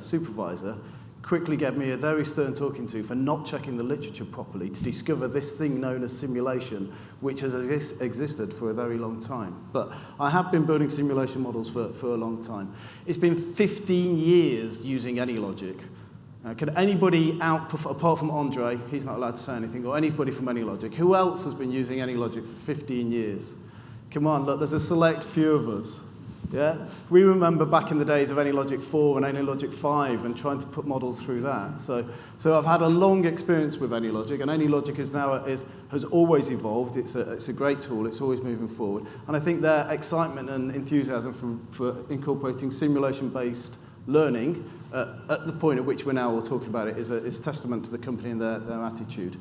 supervisor quickly gave me a very stern talking to for not checking the literature properly to discover this thing known as simulation, which has existed for a very long time. But I have been building simulation models for a long time. It's been 15 years using AnyLogic. Can anybody apart from Andre, he's not allowed to say anything, or anybody from AnyLogic, who else has been using AnyLogic for 15 years? Come on, look, there's a select few of us. Yeah? We remember back in the days of AnyLogic 4 and AnyLogic 5 and trying to put models through that. So I've had a long experience with AnyLogic, and AnyLogic has always evolved. It's a great tool. It's always moving forward. And I think their excitement and enthusiasm for incorporating simulation-based learning at the point at which we're now all talking about it is testament to the company and their attitude.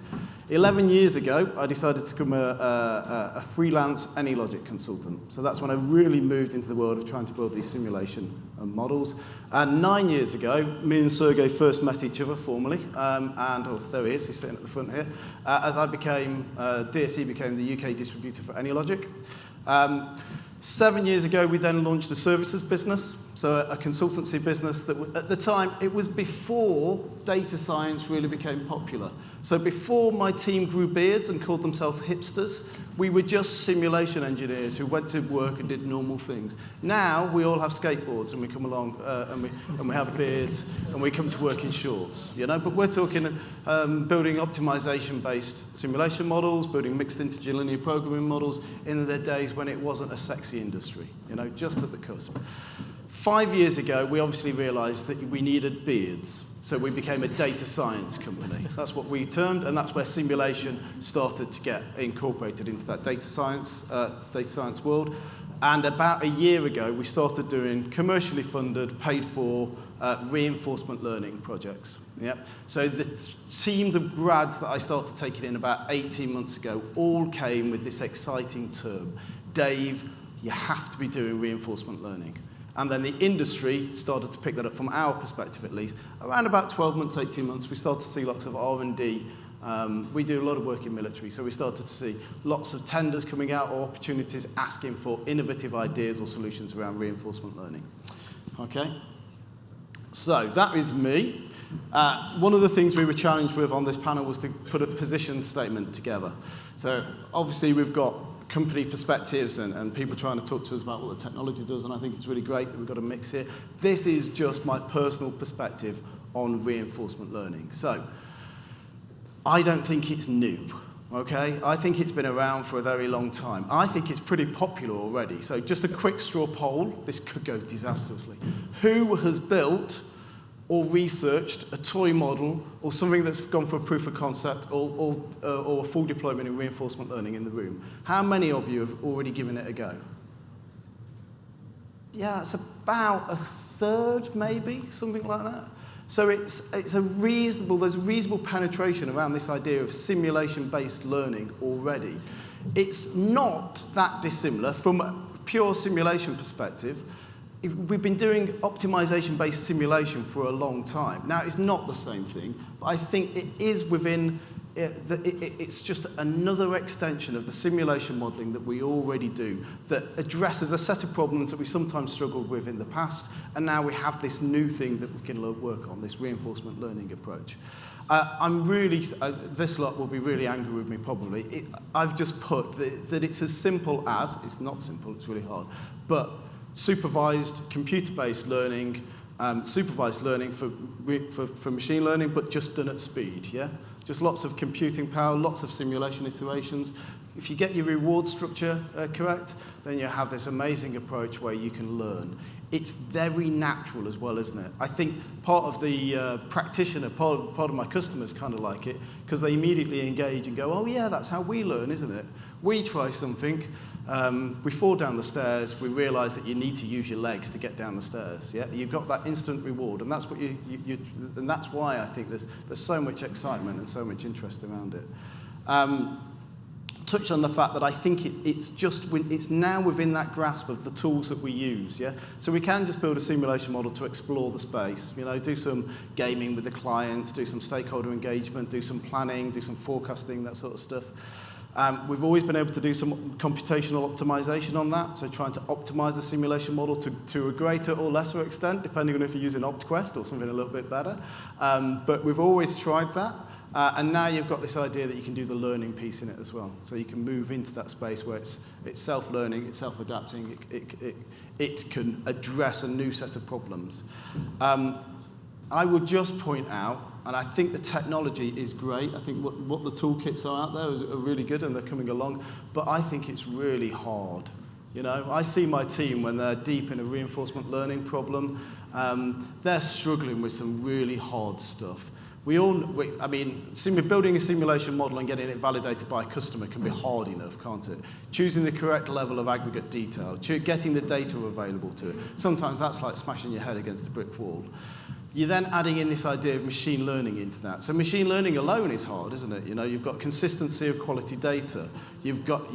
11 years ago, I decided to become a freelance AnyLogic consultant. So that's when I really moved into the world of trying to build these simulation models. And 9 years ago, me and Sergey first met each other formally, there he is, he's sitting at the front here, as I became, DSE became the UK distributor for AnyLogic. 7 years ago, we then launched a services business, so a consultancy business that at the time, it was before data science really became popular. So before my team grew beards and called themselves hipsters, we were just simulation engineers who went to work and did normal things. Now, we all have skateboards and we come along and we have beards and we come to work in shorts, you know? But we're talking building optimization-based simulation models, building mixed integer linear programming models in the days when it wasn't a sexy industry, you know, just at the cusp. 5 years ago, we obviously realized that we needed beards. So we became a data science company. That's what we termed, and that's where simulation started to get incorporated into that data science world. And about a year ago, we started doing commercially funded, paid for reinforcement learning projects. Yep. So the teams of grads that I started taking in about 18 months ago all came with this exciting term. Dave, you have to be doing reinforcement learning. And then the industry started to pick that up from our perspective, at least. Around about 12 months, 18 months, we started to see lots of R&D. We do a lot of work in military, so we started to see lots of tenders coming out or opportunities asking for innovative ideas or solutions around reinforcement learning. Okay? So that is me. One of the things we were challenged with on this panel was to put a position statement together. So obviously we've got company perspectives and people trying to talk to us about what the technology does, and I think it's really great that we've got a mix here. This is just my personal perspective on reinforcement learning. So, I don't think it's new, okay? I think it's been around for a very long time. I think it's pretty popular already. So just a quick straw poll, this could go disastrously. Who has built or researched a toy model or something that's gone for a proof of concept or a full deployment in reinforcement learning in the room? How many of you have already given it a go? Yeah, it's about a third, maybe, something like that. So there's a reasonable penetration around this idea of simulation-based learning already. It's not that dissimilar from a pure simulation perspective. We've been doing optimization-based simulation for a long time. Now, it's not the same thing, but I think it is within, it's just another extension of the simulation modeling that we already do that addresses a set of problems that we sometimes struggled with in the past, and now we have this new thing that we can work on, this reinforcement learning approach. I'm really, this lot will be really angry with me probably. I've just put that it's as simple as, it's not simple, it's really hard, but supervised computer-based learning, supervised learning for machine learning, but just done at speed, yeah? Just lots of computing power, lots of simulation iterations. If you get your reward structure correct, then you have this amazing approach where you can learn. It's very natural as well, isn't it? I think part of the practitioner, part of my customers kind of like it, because they immediately engage and go, oh yeah, that's how we learn, isn't it? We try something, we fall down the stairs, we realize that you need to use your legs to get down the stairs. Yeah, you've got that instant reward, and that's what and that's why I think there's so much excitement and so much interest around it. Touch on the fact that I think it's now within that grasp of the tools that we use. Yeah, so we can just build a simulation model to explore the space. You know, do some gaming with the clients, do some stakeholder engagement, do some planning, do some forecasting, that sort of stuff. We've always been able to do some computational optimization on that, so trying to optimize the simulation model to a greater or lesser extent, depending on if you're using OptQuest or something a little bit better. But we've always tried that, and now you've got this idea that you can do the learning piece in it as well. So you can move into that space where it's self-learning, it's self-adapting, it can address a new set of problems. I would just point out, and I think the technology is great. I think what the toolkits are out there are really good and they're coming along. But I think it's really hard You know, I see my team when they're deep in a reinforcement learning problem, they're struggling with some really hard stuff. Building a simulation model and getting it validated by a customer can be hard enough, can't it? Choosing the correct level of aggregate detail, getting the data available to it. Sometimes that's like smashing your head against a brick wall. You're then adding in this idea of machine learning into that. So machine learning alone is hard, isn't it? You know, you've got consistency of quality data. You've got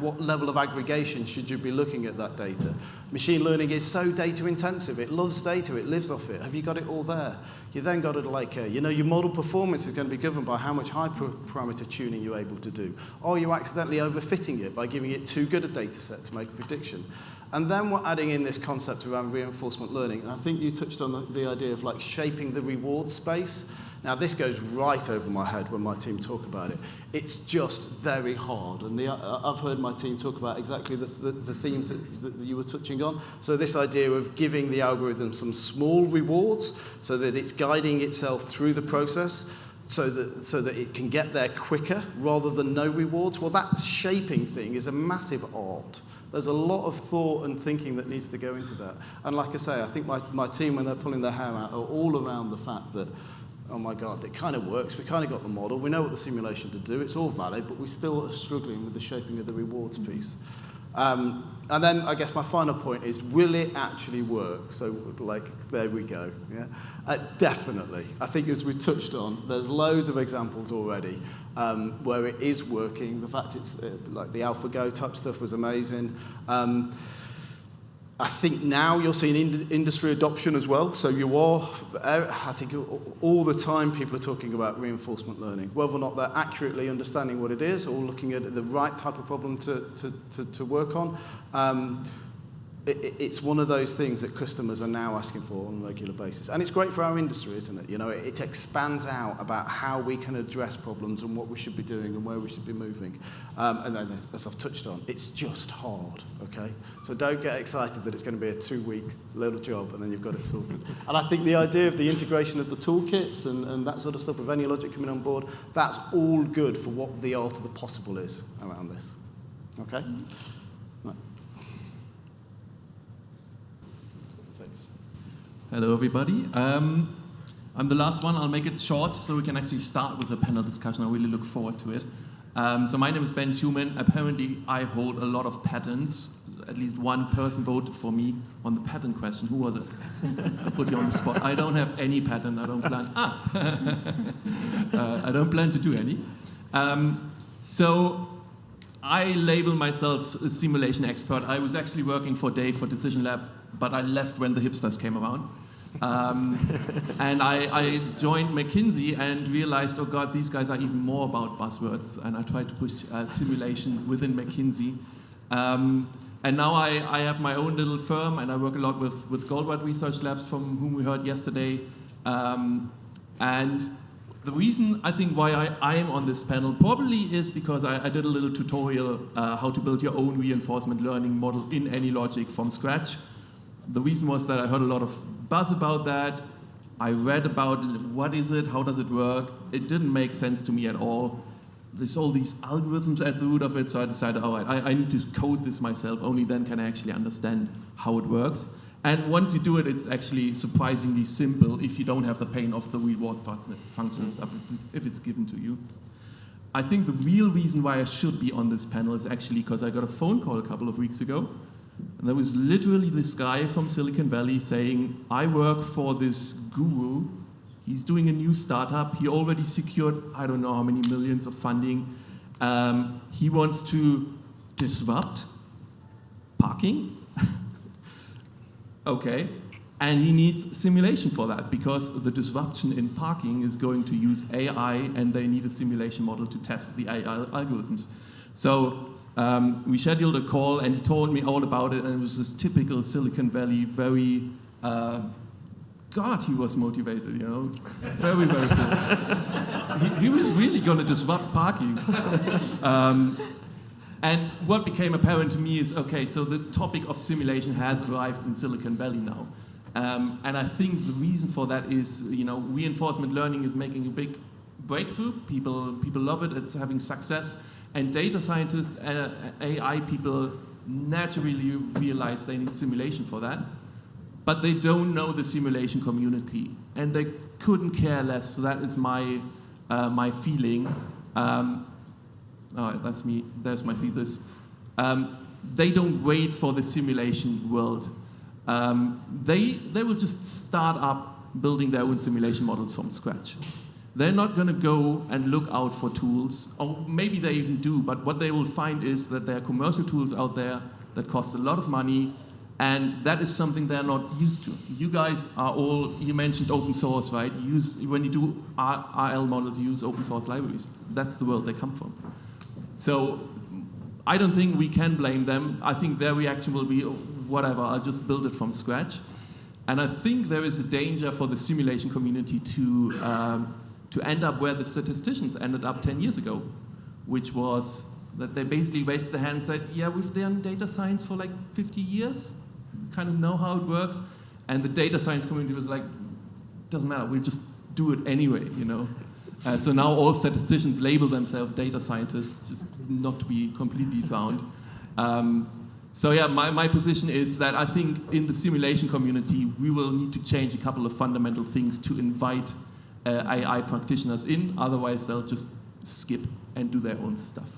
what level of aggregation should you be looking at that data. Machine learning is so data intensive. It loves data. It lives off it. Have you got it all there? You then got to your model performance is going to be governed by how much high parameter tuning you're able to do. Or you're accidentally overfitting it by giving it too good a data set to make a prediction. And then we're adding in this concept around reinforcement learning. And I think you touched on the idea of like shaping the reward space. Now, this goes right over my head when my team talk about it. It's just very hard. And I've heard my team talk about exactly the themes that you were touching on. So this idea of giving the algorithm some small rewards so that it's guiding itself through the process so that it can get there quicker rather than no rewards. Well, that shaping thing is a massive art. There's a lot of thought and thinking that needs to go into that. And like I say, I think my team, when they're pulling their hair out, are all around the fact that, oh my God, it kind of works. We kind of got the model. We know what the simulation to do. It's all valid, but we still are struggling with the shaping of the rewards piece. And then I guess my final point is, will it actually work? So there we go. Yeah, definitely. I think as we touched on, there's loads of examples already where it is working. The fact it's like the AlphaGo type stuff was amazing. I think now you're seeing industry adoption as well. So I think all the time people are talking about reinforcement learning, whether or not they're accurately understanding what it is or looking at the right type of problem to work on. It's one of those things that customers are now asking for on a regular basis. And it's great for our industry, isn't it? You know, it expands out about how we can address problems and what we should be doing and where we should be moving. And then, as I've touched on, it's just hard, okay? So don't get excited that it's going to be a 2-week little job and then you've got it sorted. And I think the idea of the integration of the toolkits and that sort of stuff with AnyLogic coming on board, that's all good for what the art of the possible is around this, okay? Hello, everybody. I'm the last one. I'll make it short so we can actually start with the panel discussion. I really look forward to it. So my name is Ben Schumann. Apparently, I hold a lot of patents. At least one person voted for me on the patent question. Who was it? I put you on the spot. I don't have any patent. I don't plan. I don't plan to do any. So I label myself a simulation expert. I was actually working for Dave for decisionLab, but I left when the hipsters came around. And I joined McKinsey and realized, oh God, these guys are even more about buzzwords. And I tried to push simulation within McKinsey. And now I have my own little firm, and I work a lot with Golbin Research Labs, from whom we heard yesterday. And the reason I think why I am on this panel probably is because I did a little tutorial how to build your own reinforcement learning model in AnyLogic from scratch. The reason was that I heard a lot of buzz about that. I read about what is it, how does it work. It didn't make sense to me at all. There's all these algorithms at the root of it, so I decided, all right, I need to code this myself. Only then can I actually understand how it works. And once you do it, it's actually surprisingly simple if you don't have the pain of the reward function and stuff, if it's given to you. I think the real reason why I should be on this panel is actually because I got a phone call a couple of weeks ago. And there was literally this guy from Silicon Valley saying, I work for this guru. He's doing a new startup. He already secured, I don't know how many millions of funding. He wants to disrupt parking. Okay. And he needs simulation for that, because the disruption in parking is going to use AI, and they need a simulation model to test the AI algorithms. So we scheduled a call, and he told me all about it, and it was this typical Silicon Valley, very, God, he was motivated, you know, very, very cool. He was really going to disrupt parking. And what became apparent to me is, okay, so the topic of simulation has arrived in Silicon Valley now. And I think the reason for that is, you know, reinforcement learning is making a big breakthrough. People love it. It's having success. And data scientists, AI people naturally realize they need simulation for that. But they don't know the simulation community, and they couldn't care less. So that is my feeling. That's me. There's my thesis. They don't wait for the simulation world. They will just start up building their own simulation models from scratch. They're not going to go and look out for tools, or maybe they even do, but what they will find is that there are commercial tools out there that cost a lot of money, and that is something they're not used to. You guys are all, you mentioned open source, right? When you do RL models, you use open source libraries. That's the world they come from. So I don't think we can blame them. I think their reaction will be, whatever, I'll just build it from scratch. And I think there is a danger for the simulation community to end up where the statisticians ended up 10 years ago, which was that they basically raised their hand and said, yeah, we've done data science for like 50 years, kind of know how it works. And the data science community was like, doesn't matter, we'll just do it anyway, you know. So now all statisticians label themselves data scientists, just not to be completely drowned. So yeah, my position is that I think in the simulation community, we will need to change a couple of fundamental things to invite AI practitioners in, otherwise they'll just skip and do their own stuff.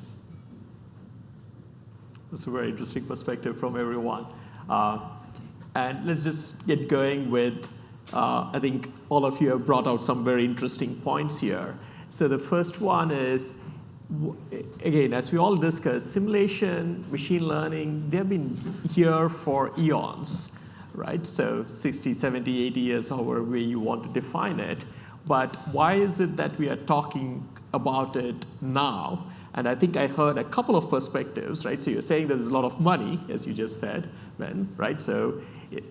That's a very interesting perspective from everyone. And let's just get going with, I think all of you have brought out some very interesting points here. So the first one is, again, as we all discussed, simulation, machine learning, they've been here for eons, right? So 60, 70, 80 years, however way you want to define it. But why is it that we are talking about it now? And I think I heard a couple of perspectives, right? So you're saying there's a lot of money, as you just said, Ben, right? So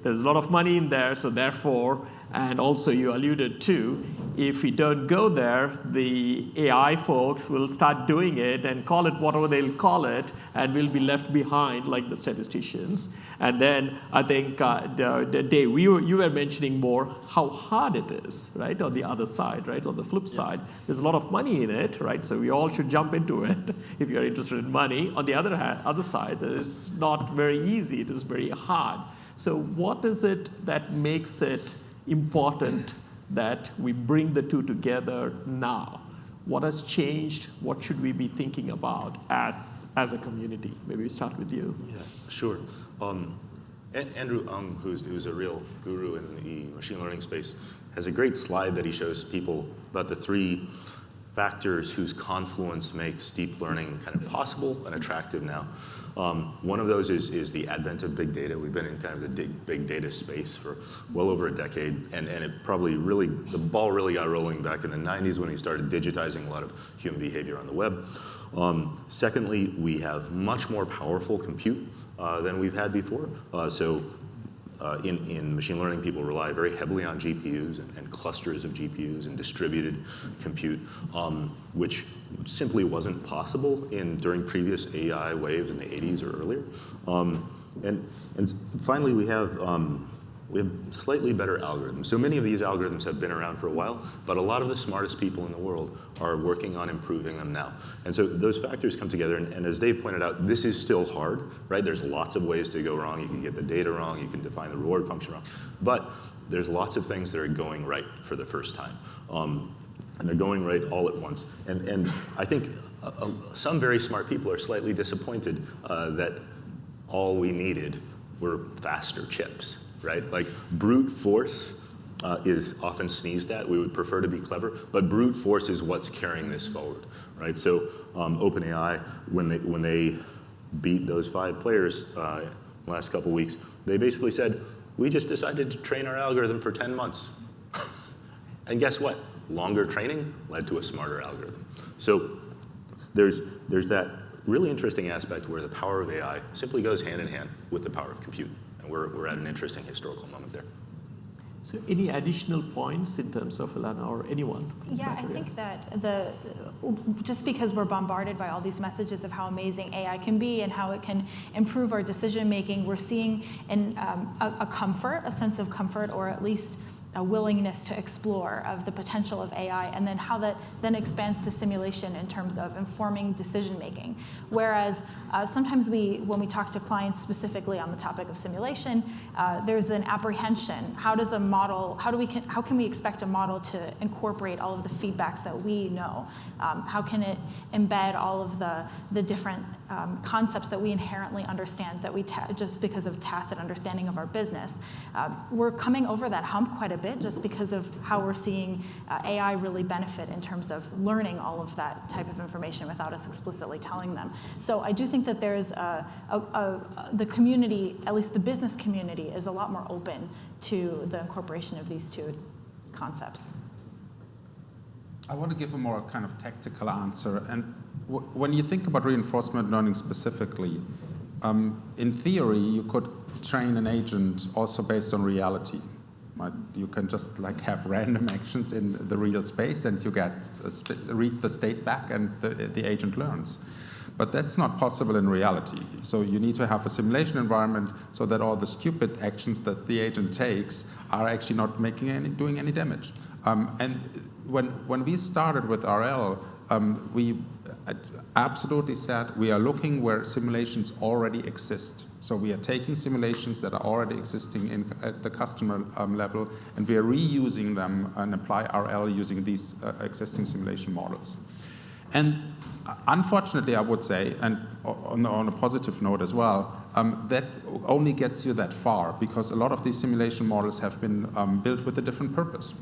there's a lot of money in there, so therefore, and also you alluded to, if we don't go there, the AI folks will start doing it and call it whatever they'll call it, and we'll be left behind like the statisticians. And then I think, Dave, you were mentioning more how hard it is, right, on the other side, right, on the flip side. There's a lot of money in it, right, so we all should jump into it if you're interested in money. On the other side, it's not very easy, it is very hard. So what is it that makes it important that we bring the two together now? What has changed? What should we be thinking about as a community? Maybe we start with you. Yeah, sure. Andrew Ng, who's a real guru in the machine learning space, has a great slide that he shows people about the three factors whose confluence makes deep learning kind of possible and attractive now. One of those is the advent of big data. We've been in kind of the big data space for well over a decade, and it probably really, the ball really got rolling back in the 90s when we started digitizing a lot of human behavior on the web. Secondly, we have much more powerful compute than we've had before. In machine learning, people rely very heavily on GPUs and clusters of GPUs and distributed compute, which simply wasn't possible during previous AI waves in the 80s or earlier. And finally, we have slightly better algorithms. So many of these algorithms have been around for a while, but a lot of the smartest people in the world are working on improving them now. And so those factors come together, and as Dave pointed out, this is still hard, right? There's lots of ways to go wrong. You can get the data wrong, you can define the reward function wrong, but there's lots of things that are going right for the first time. And they're going right all at once. And I think some very smart people are slightly disappointed that all we needed were faster chips. Right? Like brute force is often sneezed at. We would prefer to be clever, but brute force is what's carrying this forward, right? So OpenAI, when they beat those 5 players the last couple weeks, they basically said, we just decided to train our algorithm for 10 months. And guess what? Longer training led to a smarter algorithm. So there's that really interesting aspect where the power of AI simply goes hand in hand with the power of compute. We're at an interesting historical moment there. So any additional points in terms of Ilana or anyone? Yeah, I think that just because we're bombarded by all these messages of how amazing AI can be and how it can improve our decision making, we're seeing a sense of comfort, or at least a willingness to explore of the potential of AI, and then how that then expands to simulation in terms of informing decision making. Whereas sometimes when we talk to clients specifically on the topic of simulation, there's an apprehension. How can we expect a model to incorporate all of the feedbacks that we know? How can it embed all of the different concepts that we inherently understand, that we just because of tacit understanding of our business? We're coming over that hump quite a bit just because of how we're seeing AI really benefit in terms of learning all of that type of information without us explicitly telling them. So I do think that there's the community, at least the business community, is a lot more open to the incorporation of these two concepts. I want to give a more kind of tactical answer. And when you think about reinforcement learning specifically, in theory, you could train an agent also based on reality. Right? You can just like have random actions in the real space, and you get read the state back, and the agent learns. But that's not possible in reality. So you need to have a simulation environment so that all the stupid actions that the agent takes are actually not doing any damage. And when we started with RL, we absolutely said we are looking where simulations already exist. So we are taking simulations that are already existing at the customer level, and we are reusing them and apply RL using these existing simulation models. And unfortunately, I would say, and on a positive note as well, that only gets you that far, because a lot of these simulation models have been built with a different purpose.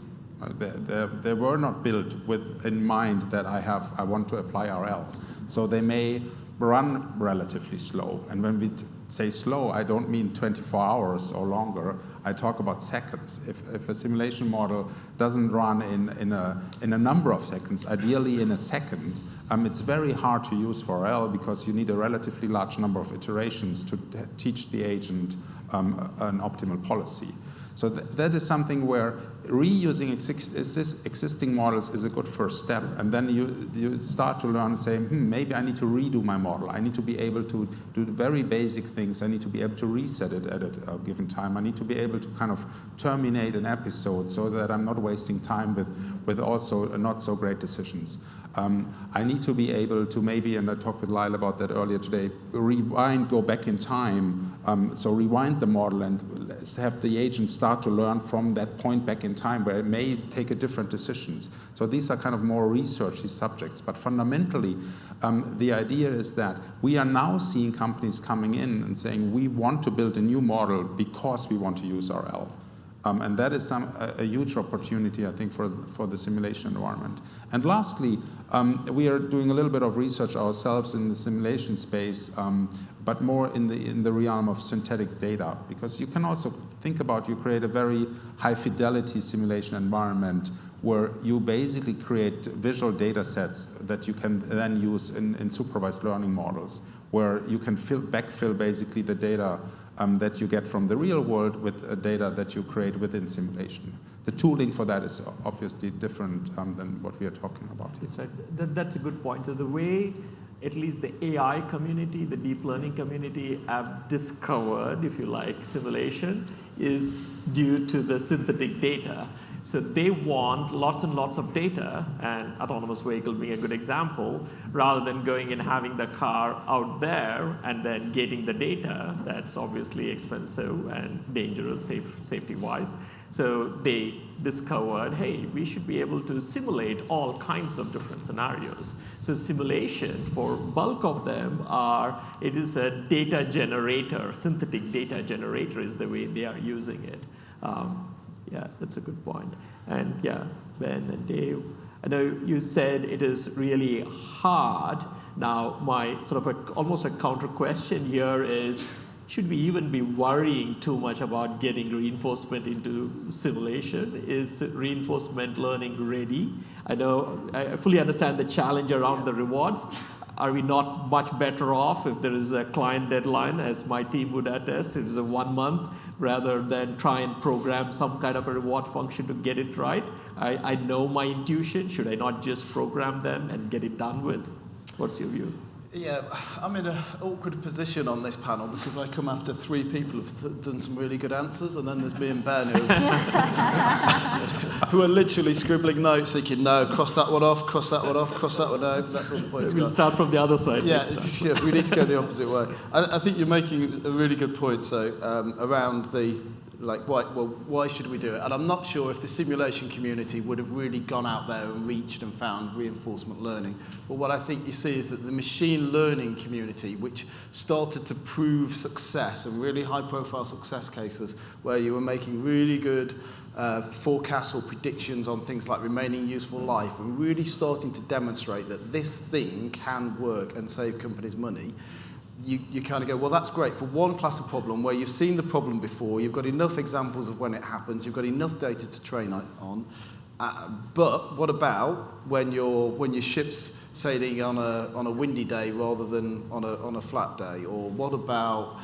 They were not built with in mind that I want to apply RL. So they may run relatively slow. And when we say slow, I don't mean 24 hours or longer. I talk about seconds. If a simulation model doesn't run in a number of seconds, ideally in a second, it's very hard to use for RL because you need a relatively large number of iterations to teach the agent an optimal policy. So that is something where reusing existing models is a good first step. And then you start to learn and say, maybe I need to redo my model. I need to be able to do very basic things. I need to be able to reset it at a given time. I need to be able to kind of terminate an episode so that I'm not wasting time with also not so great decisions. I need to be able to maybe, and I talked with Lyle about that earlier today, go back in time. So rewind the model and have the agent start to learn from that point back in time where it may take a different decisions. So these are kind of more researchy subjects. But fundamentally, the idea is that we are now seeing companies coming in and saying, we want to build a new model because we want to use RL. And that is a huge opportunity, I think, for the simulation environment. And lastly, we are doing a little bit of research ourselves in the simulation space, but more in the realm of synthetic data, because you can also think about, you create a very high fidelity simulation environment where you basically create visual data sets that you can then use in supervised learning models, where you can backfill basically the data that you get from the real world with data that you create within simulation. The tooling for that is obviously different than what we are talking about here. That's right. That's a good point. So the way at least the AI community, the deep learning community have discovered, if you like, simulation is due to the synthetic data. So they want lots and lots of data, and autonomous vehicle being a good example, rather than going and having the car out there and then getting the data. That's obviously expensive and dangerous safety-wise. So they discovered, hey, we should be able to simulate all kinds of different scenarios. So simulation, for bulk of them, it is a data generator, synthetic data generator is the way they are using it. Yeah, that's a good point. And yeah, Ben and Dave, I know you said it is really hard. Now, my sort of almost a counter question here is, should we even be worrying too much about getting reinforcement into simulation? Is reinforcement learning ready? I know I fully understand the challenge around the rewards. Are we not much better off if there is a client deadline, as my team would attest, it is a 1 month, rather than try and program some kind of a reward function to get it right? I know my intuition. Should I not just program them and get it done with? What's your view? Yeah, I'm in an awkward position on this panel because I come after three people who've done some really good answers, and then there's me and Ben who are literally scribbling notes, thinking, no, cross that one off, cross that one off, cross that one out. That's all the points. We'll start from the other side. Yeah, we need to go the opposite way. I think you're making a really good point, around the why should we do it? And I'm not sure if the simulation community would have really gone out there and reached and found reinforcement learning. But what I think you see is that the machine learning community, which started to prove success and really high-profile success cases where you were making really good forecasts or predictions on things like remaining useful life and really starting to demonstrate that this thing can work and save companies money, you kind of go, well, that's great for one class of problem where you've seen the problem before, you've got enough examples of when it happens, you've got enough data to train on. But what about when your ship's sailing on a windy day rather than on a flat day? Or what about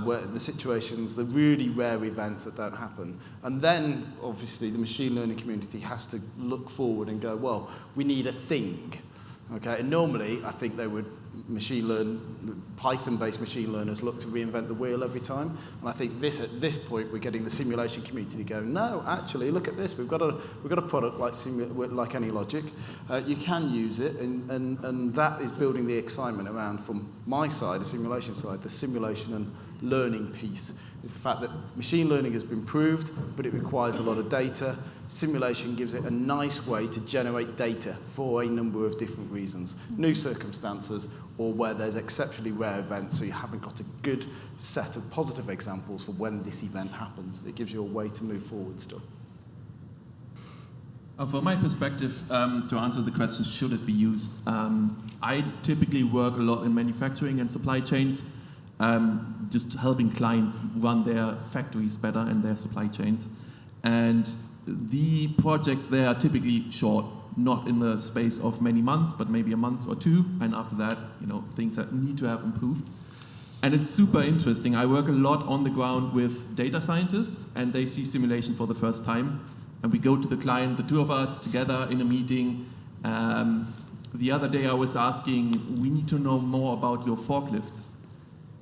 where the situations, the really rare events that don't happen? And then, obviously, the machine learning community has to look forward and go, well, we need a thing. Okay, and normally I think they would Python-based machine learners look to reinvent the wheel every time. And I think at this point we're getting the simulation community to go, no, actually, look at this. We've got a product like AnyLogic. You can use it, and that is building the excitement around, from my side, the simulation side, the simulation and learning piece. Is the fact that machine learning has been proved, but it requires a lot of data. Simulation gives it a nice way to generate data for a number of different reasons. New circumstances, or where there's exceptionally rare events, so you haven't got a good set of positive examples for when this event happens. It gives you a way to move forward still. From my perspective, to answer the question, should it be used? I typically work a lot in manufacturing and supply chains, just helping clients run their factories better and their supply chains. And the projects there are typically short, not in the space of many months, but maybe a month or two. And after that, things that need to have improved. And it's super interesting. I work a lot on the ground with data scientists, and they see simulation for the first time. And we go to the client, the two of us together in a meeting. The other day I was asking, we need to know more about your forklifts.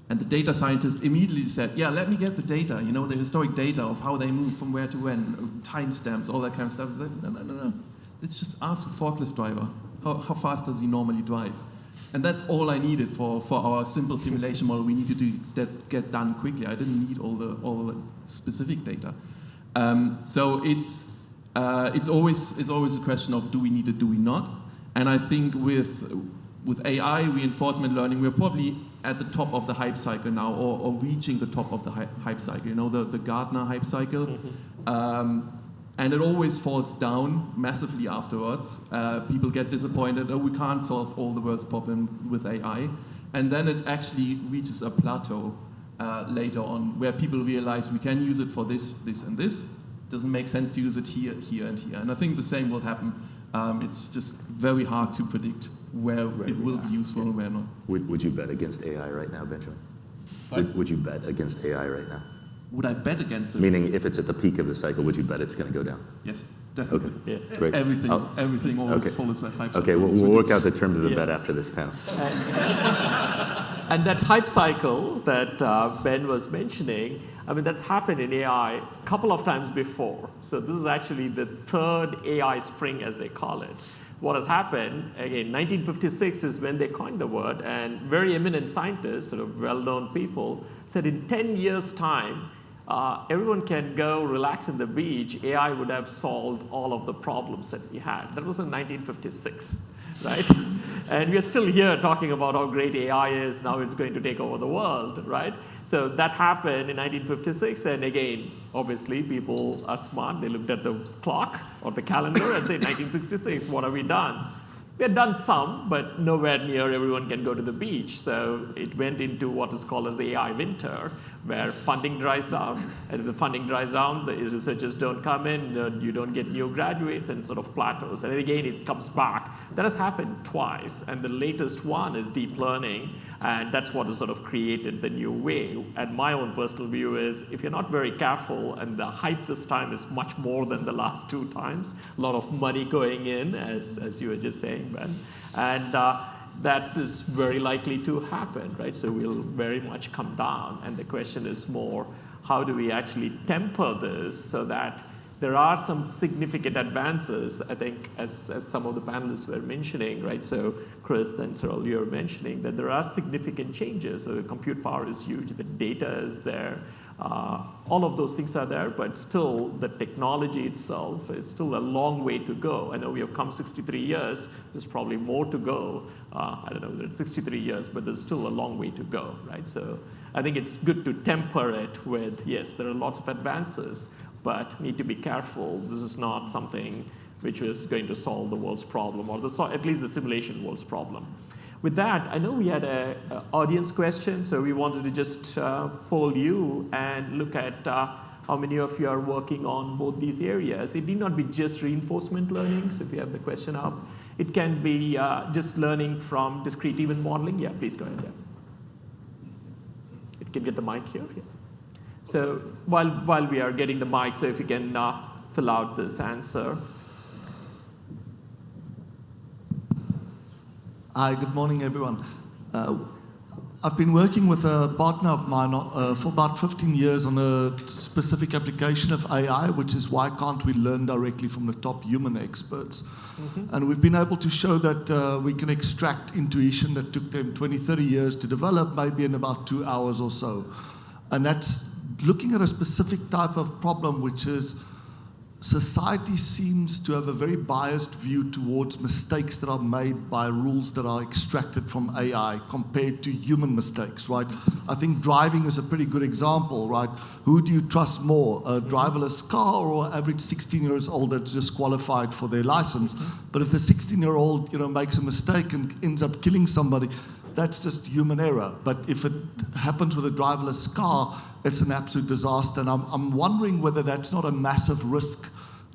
And the data scientist immediately said, yeah, let me get the data, the historic data of how they move from where to when, timestamps, all that kind of stuff. I said, no. Let's just ask the forklift driver, how fast does he normally drive? And that's all I needed for our simple simulation model. We needed to get done quickly. I didn't need all the specific data. So it's always a question of, do we need it, do we not? And I think with AI, reinforcement learning, we're probably at the top of the hype cycle now, or reaching the top of the hype cycle, the Gartner hype cycle. Mm-hmm. And it always falls down massively afterwards. People get disappointed, we can't solve all the world's problems with AI. And then it actually reaches a plateau later on, where people realize we can use it for this, and this. It doesn't make sense to use it here, and here. And I think the same will happen. It's just very hard to predict where it will be useful and where not. Would you bet against AI right now, Benjamin? Would you bet against AI right now? Would I bet against it? Meaning, if it's at the peak of the cycle, would you bet it's going to go down? Yes, definitely. Okay. Yeah. Great. Everything always follows that hype cycle. Okay, we'll work out the terms of the bet after this panel. And that hype cycle that Ben was mentioning, that's happened in AI a couple of times before. So this is actually the third AI spring, as they call it. What has happened, again, 1956 is when they coined the word, and very eminent scientists, sort of well-known people, said in 10 years' time, everyone can go relax in the beach, AI would have solved all of the problems that we had. That was in 1956, right? And we are still here talking about how great AI is, now it's going to take over the world, right? So that happened in 1956, and again, obviously, people are smart. They looked at the clock or the calendar and said, 1966, what have we done? We had done some, but nowhere near everyone can go to the beach. So it went into what is called as the AI winter, where funding dries down. And if the funding dries down, the researchers don't come in, you don't get new graduates, and sort of plateaus. And again, it comes back. That has happened twice. And the latest one is deep learning. And that's what has sort of created the new way. And my own personal view is, if you're not very careful, and the hype this time is much more than the last two times, a lot of money going in, as you were just saying, Ben. And that is very likely to happen, right? So we'll very much come down. And the question is more, how do we actually temper this so that there are some significant advances, I think, as some of the panelists were mentioning, right? So Chris and Cyrill, you're mentioning that there are significant changes. So the compute power is huge, the data is there. All of those things are there, but still the technology itself is still a long way to go. I know we have come 63 years. There's probably more to go. I don't know whether it's 63 years, but there's still a long way to go, right? So I think it's good to temper it with, yes, there are lots of advances, but need to be careful. This is not something which is going to solve the world's problem, or at least the simulation world's problem. With that, I know we had an audience question, so we wanted to just poll you and look at how many of you are working on both these areas. It need not be just reinforcement learning, so if you have the question up. It can be just learning from discrete event modeling. Yeah, please go ahead. Yeah. If you can get the mic here. Yeah. So while we are getting the mic, so if you can fill out this answer. Hi, good morning, everyone. I've been working with a partner of mine for about 15 years on a specific application of AI, which is why can't we learn directly from the top human experts? Mm-hmm. And we've been able to show that we can extract intuition that took them 20, 30 years to develop, maybe in about 2 hours or so. And that's looking at a specific type of problem, which is society seems to have a very biased view towards mistakes that are made by rules that are extracted from AI compared to human mistakes, right? I think driving is a pretty good example, right? Who do you trust more, a driverless car or an average 16-year-old that's disqualified for their license? But if the 16-year-old, makes a mistake and ends up killing somebody, that's just human error. But if it happens with a driverless car, it's an absolute disaster. And I'm wondering whether that's not a massive risk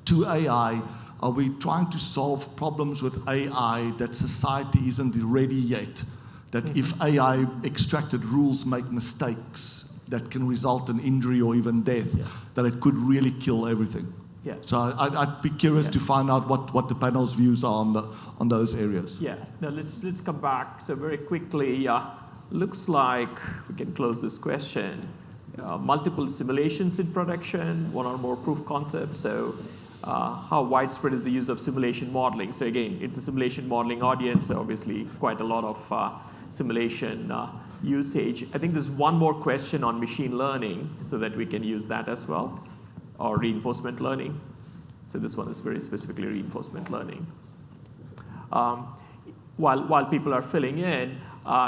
to AI. Are we trying to solve problems with AI that society isn't ready yet? That if AI extracted rules make mistakes that can result in injury or even death, that it could really kill everything. Yeah. So I'd be curious to find out what the panel's views are on those areas. Yeah. Now let's come back. So very quickly, looks like we can close this question. Multiple simulations in production, one or more proof concepts. So how widespread is the use of simulation modeling? So again, it's a simulation modeling audience, so obviously quite a lot of simulation usage. I think there's one more question on machine learning so that we can use that as well, or reinforcement learning. So this one is very specifically reinforcement learning. While people are filling in,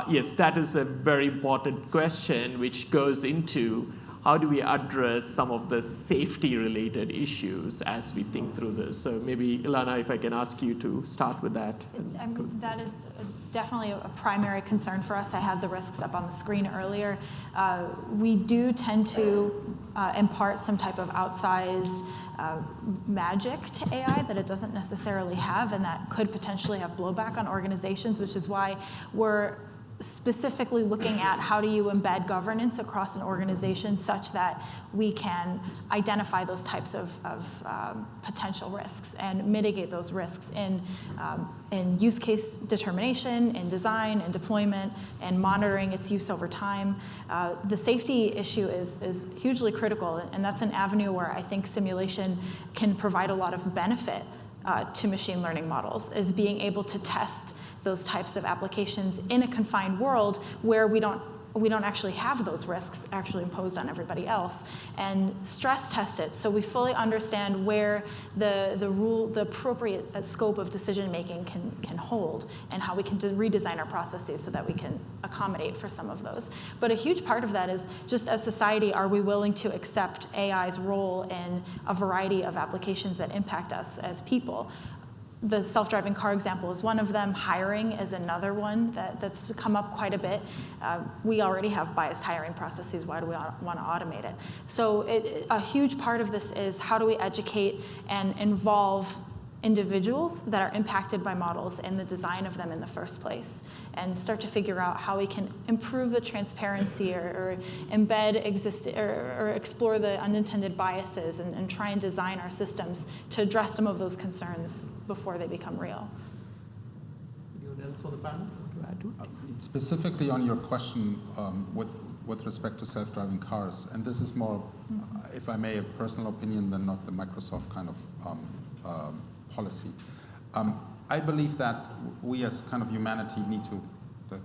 yes, that is a very important question which goes into how do we address some of the safety-related issues as we think through this. So maybe, Ilana, if I can ask you to start with that. That is definitely a primary concern for us. I had the risks up on the screen earlier. We do tend to impart some type of outsized magic to AI that it doesn't necessarily have, and that could potentially have blowback on organizations, which is why we're specifically looking at how do you embed governance across an organization such that we can identify those types of potential risks and mitigate those risks in use case determination, in design, in deployment, and monitoring its use over time. The safety issue is hugely critical, and that's an avenue where I think simulation can provide a lot of benefit to machine learning models, is being able to test those types of applications in a confined world where we don't actually have those risks actually imposed on everybody else, and stress test it so we fully understand where the appropriate scope of decision making can hold, and how we can redesign our processes so that we can accommodate for some of those. But a huge part of that is just as society, are we willing to accept AI's role in a variety of applications that impact us as people? The self-driving car example is one of them. Hiring is another one that's come up quite a bit. We already have biased hiring processes. Why do we want to automate it? So a huge part of this is how do we educate and involve individuals that are impacted by models in the design of them in the first place, and start to figure out how we can improve the transparency or embed or explore the unintended biases and try and design our systems to address some of those concerns before they become real. Anyone else on the panel to add to it? Specifically on your question with respect to self-driving cars, and this is more, if I may, a personal opinion than not the Microsoft kind of policy. I believe that we as kind of humanity need to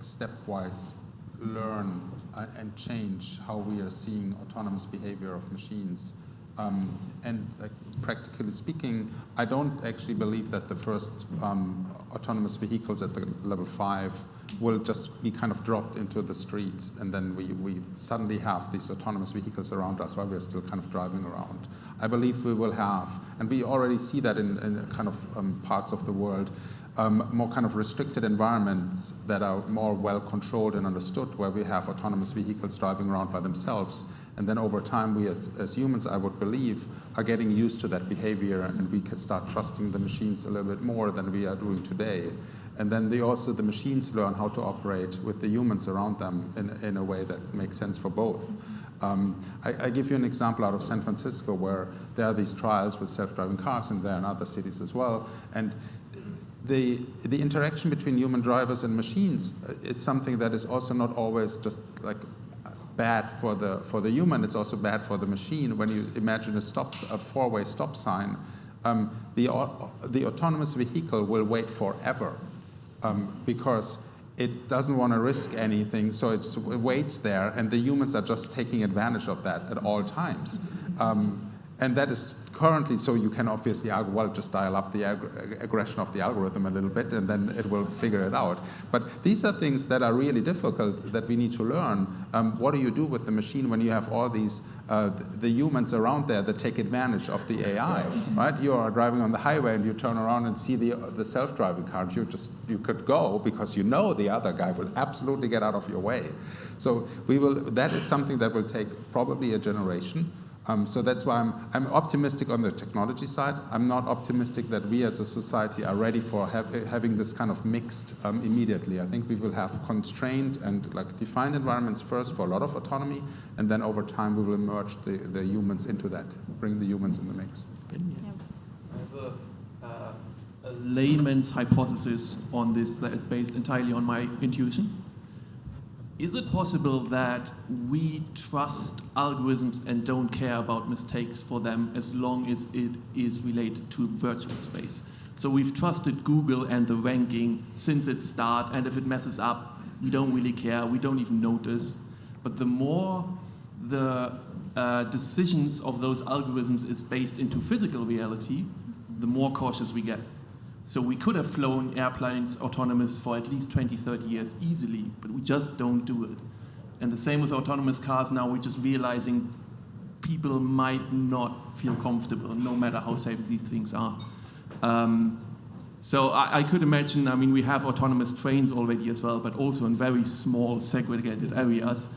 stepwise learn and change how we are seeing autonomous behavior of machines. And practically speaking, I don't actually believe that the first autonomous vehicles at the level 5 will just be kind of dropped into the streets, and then we suddenly have these autonomous vehicles around us while we're still kind of driving around. I believe we will have, and we already see that in kind of parts of the world, more kind of restricted environments that are more well controlled and understood, where we have autonomous vehicles driving around by themselves. And then over time, we as humans, I would believe, are getting used to that behavior, and we can start trusting the machines a little bit more than we are doing today. And then the machines learn how to operate with the humans around them in a way that makes sense for both. I give you an example out of San Francisco, where there are these trials with self-driving cars, and there are in other cities as well. And the interaction between human drivers and machines is something that is also not always just like bad for the human. It's also bad for the machine. When you imagine a four-way stop sign, the autonomous vehicle will wait forever because it doesn't want to risk anything, so it waits there, and the humans are just taking advantage of that at all times. And that is currently, so you can obviously argue, well, just dial up the aggression of the algorithm a little bit, and then it will figure it out. But these are things that are really difficult that we need to learn. What do you do with the machine when you have all these, the humans around there that take advantage of the AI, right? You are driving on the highway and you turn around and see the self-driving car. You could go because you know the other guy will absolutely get out of your way. So that is something that will take probably a generation. So that's why I'm optimistic on the technology side. I'm not optimistic that we as a society are ready for having this kind of mixed immediately. I think we will have constrained and defined environments first for a lot of autonomy, and then over time we will merge the humans into that, bring the humans in the mix. I have a layman's hypothesis on this that is based entirely on my intuition. Is it possible that we trust algorithms and don't care about mistakes for them as long as it is related to virtual space? So we've trusted Google and the ranking since its start, and if it messes up, we don't really care, we don't even notice. But the more the decisions of those algorithms is based into physical reality, the more cautious we get. So we could have flown airplanes autonomous for at least 20, 30 years easily, but we just don't do it. And the same with autonomous cars now, we're just realizing people might not feel comfortable no matter how safe these things are. So I could imagine, I mean, we have autonomous trains already as well, but also in very small segregated areas.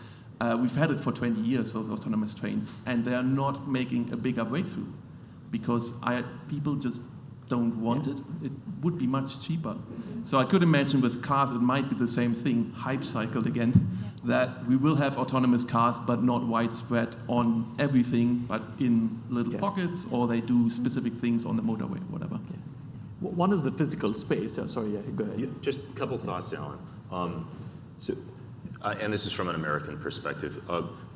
We've had it for 20 years, those autonomous trains, and they're not making a bigger breakthrough because people just don't want it. It would be much cheaper. So I could imagine with cars, it might be the same thing, hype cycled again, that we will have autonomous cars, but not widespread on everything, but in little pockets, or they do specific things on the motorway, whatever. Yeah. One is the physical space. Sorry, go ahead. Yeah, just a couple thoughts, Alan. And this is from an American perspective.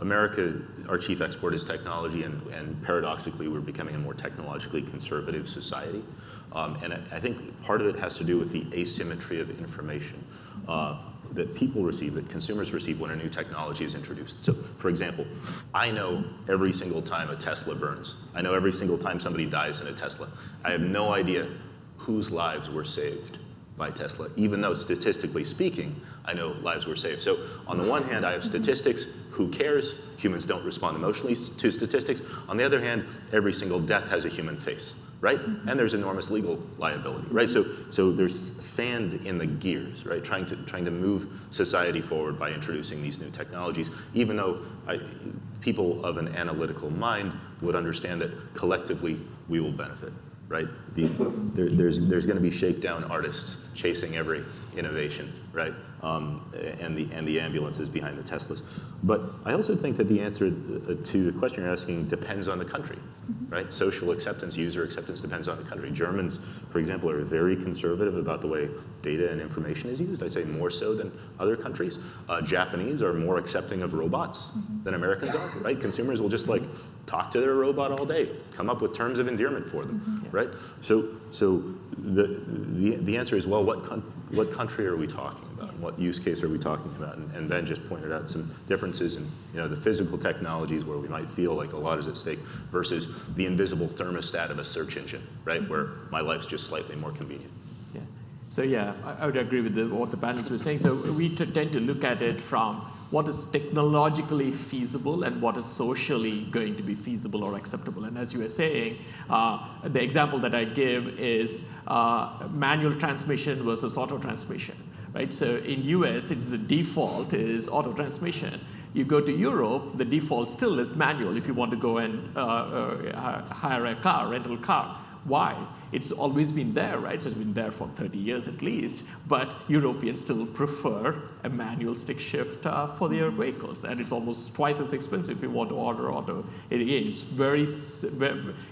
America, our chief export is technology, and paradoxically, we're becoming a more technologically conservative society. And I think part of it has to do with the asymmetry of information that people receive, that consumers receive when a new technology is introduced. So, for example, I know every single time a Tesla burns. I know every single time somebody dies in a Tesla. I have no idea whose lives were saved by Tesla, even though statistically speaking, I know lives were saved. So on the one hand, I have statistics. Who cares? Humans don't respond emotionally to statistics. On the other hand, every single death has a human face, right? And there's enormous legal liability, right? So there's sand in the gears, right? Trying to move society forward by introducing these new technologies, even though people of an analytical mind would understand that collectively we will benefit. Right? There's going to be shakedown artists chasing every innovation, right? and the ambulances behind the Teslas. But I also think that the answer to the question you're asking depends on the country, right? Social acceptance, user acceptance depends on the country. Germans, for example, are very conservative about the way data and information is used. I'd say more so than other countries. Japanese are more accepting of robots than Americans are, right? Consumers will just like talk to their robot all day, come up with terms of endearment for them, right? So the answer is, well, what country are we talking about? What use case are we talking about? And Ben just pointed out some differences in the physical technologies where we might feel like a lot is at stake versus the invisible thermostat of a search engine, right? Where my life's just slightly more convenient. Yeah. So yeah, I would agree with what the panelists were saying. So we tend to look at it from what is technologically feasible and what is socially going to be feasible or acceptable. And as you were saying, the example that I give is manual transmission versus auto transmission, right? So in US, it's the default is auto transmission. You go to Europe, the default still is manual if you want to go and hire a car, rental car. Why? It's always been there, right? So it's been there for 30 years at least, but Europeans still prefer a manual stick shift for their vehicles, and it's almost twice as expensive if you want to order auto. Again, it's very,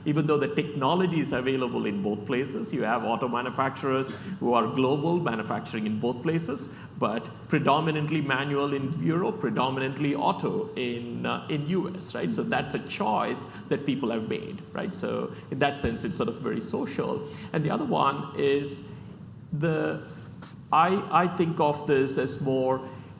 even though the technology is available in both places, you have auto manufacturers who are global, manufacturing in both places, but predominantly manual in Europe, predominantly auto in US, right? So that's a choice that people have made, right? So in that sense, it's sort of very social. And the other one is I think of this as more,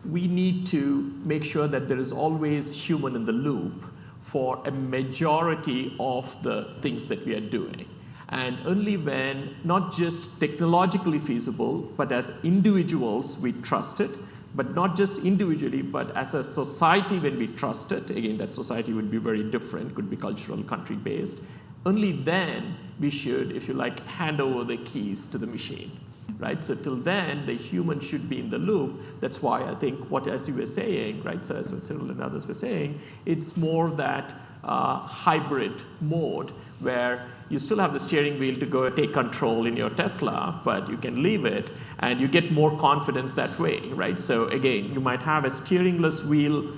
we need to make sure that there is always human in the loop for a majority of the things that we are doing. And only when, not just technologically feasible, but as individuals we trust it, but not just individually, but as a society when we trust it, again, that society would be very different, could be cultural, country-based, only then we should, if you like, hand over the keys to the machine, right? So till then, the human should be in the loop. That's why I think as you were saying, right, so as what Cyrill and others were saying, it's more that hybrid mode where you still have the steering wheel to go take control in your Tesla, but you can leave it, and you get more confidence that way, right? So again, you might have a steeringless wheel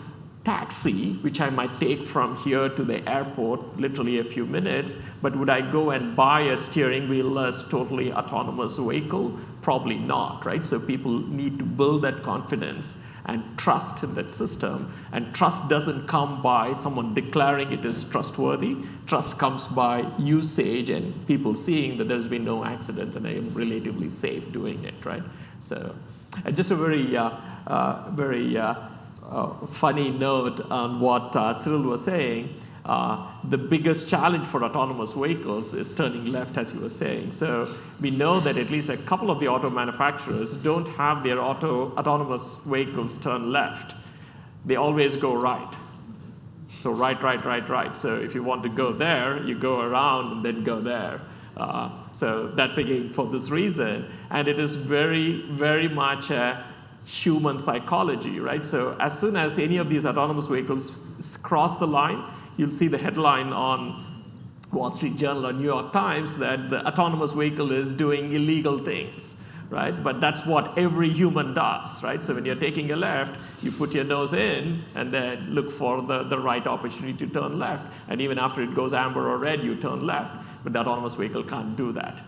taxi, which I might take from here to the airport, literally a few minutes, but would I go and buy a steering wheel-less, totally autonomous vehicle? Probably not, right? So people need to build that confidence and trust in that system. And trust doesn't come by someone declaring it is trustworthy. Trust comes by usage and people seeing that there's been no accidents and I am relatively safe doing it, right? So just a very funny note on what Cyrill was saying. The biggest challenge for autonomous vehicles is turning left, as you were saying. So we know that at least a couple of the auto manufacturers don't have their autonomous vehicles turn left. They always go right. So right. So if you want to go there, you go around and then go there. So that's again for this reason. And it is very, very much a human psychology, right? So as soon as any of these autonomous vehicles cross the line, you'll see the headline on Wall Street Journal or New York Times that the autonomous vehicle is doing illegal things, right? But that's what every human does, right? So when you're taking a left, you put your nose in and then look for the right opportunity to turn left. And even after it goes amber or red, you turn left. But the autonomous vehicle can't do that,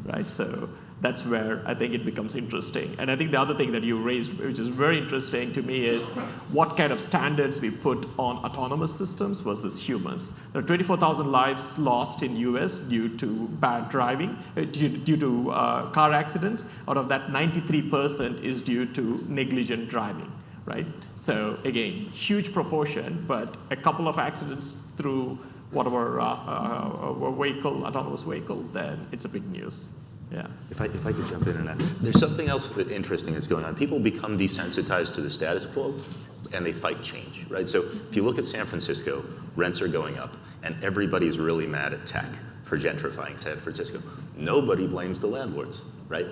right? So that's where I think it becomes interesting. And I think the other thing that you raised, which is very interesting to me, is what kind of standards we put on autonomous systems versus humans. There are 24,000 lives lost in US due to bad driving, due to car accidents. Out of that, 93% is due to negligent driving, right? So again, huge proportion, but a couple of accidents through whatever autonomous vehicle, then it's a big news. Yeah. If I could jump in on that. There's something else interesting that's going on. People become desensitized to the status quo, and they fight change, right? So if you look at San Francisco, rents are going up, and everybody's really mad at tech for gentrifying San Francisco. Nobody blames the landlords, right?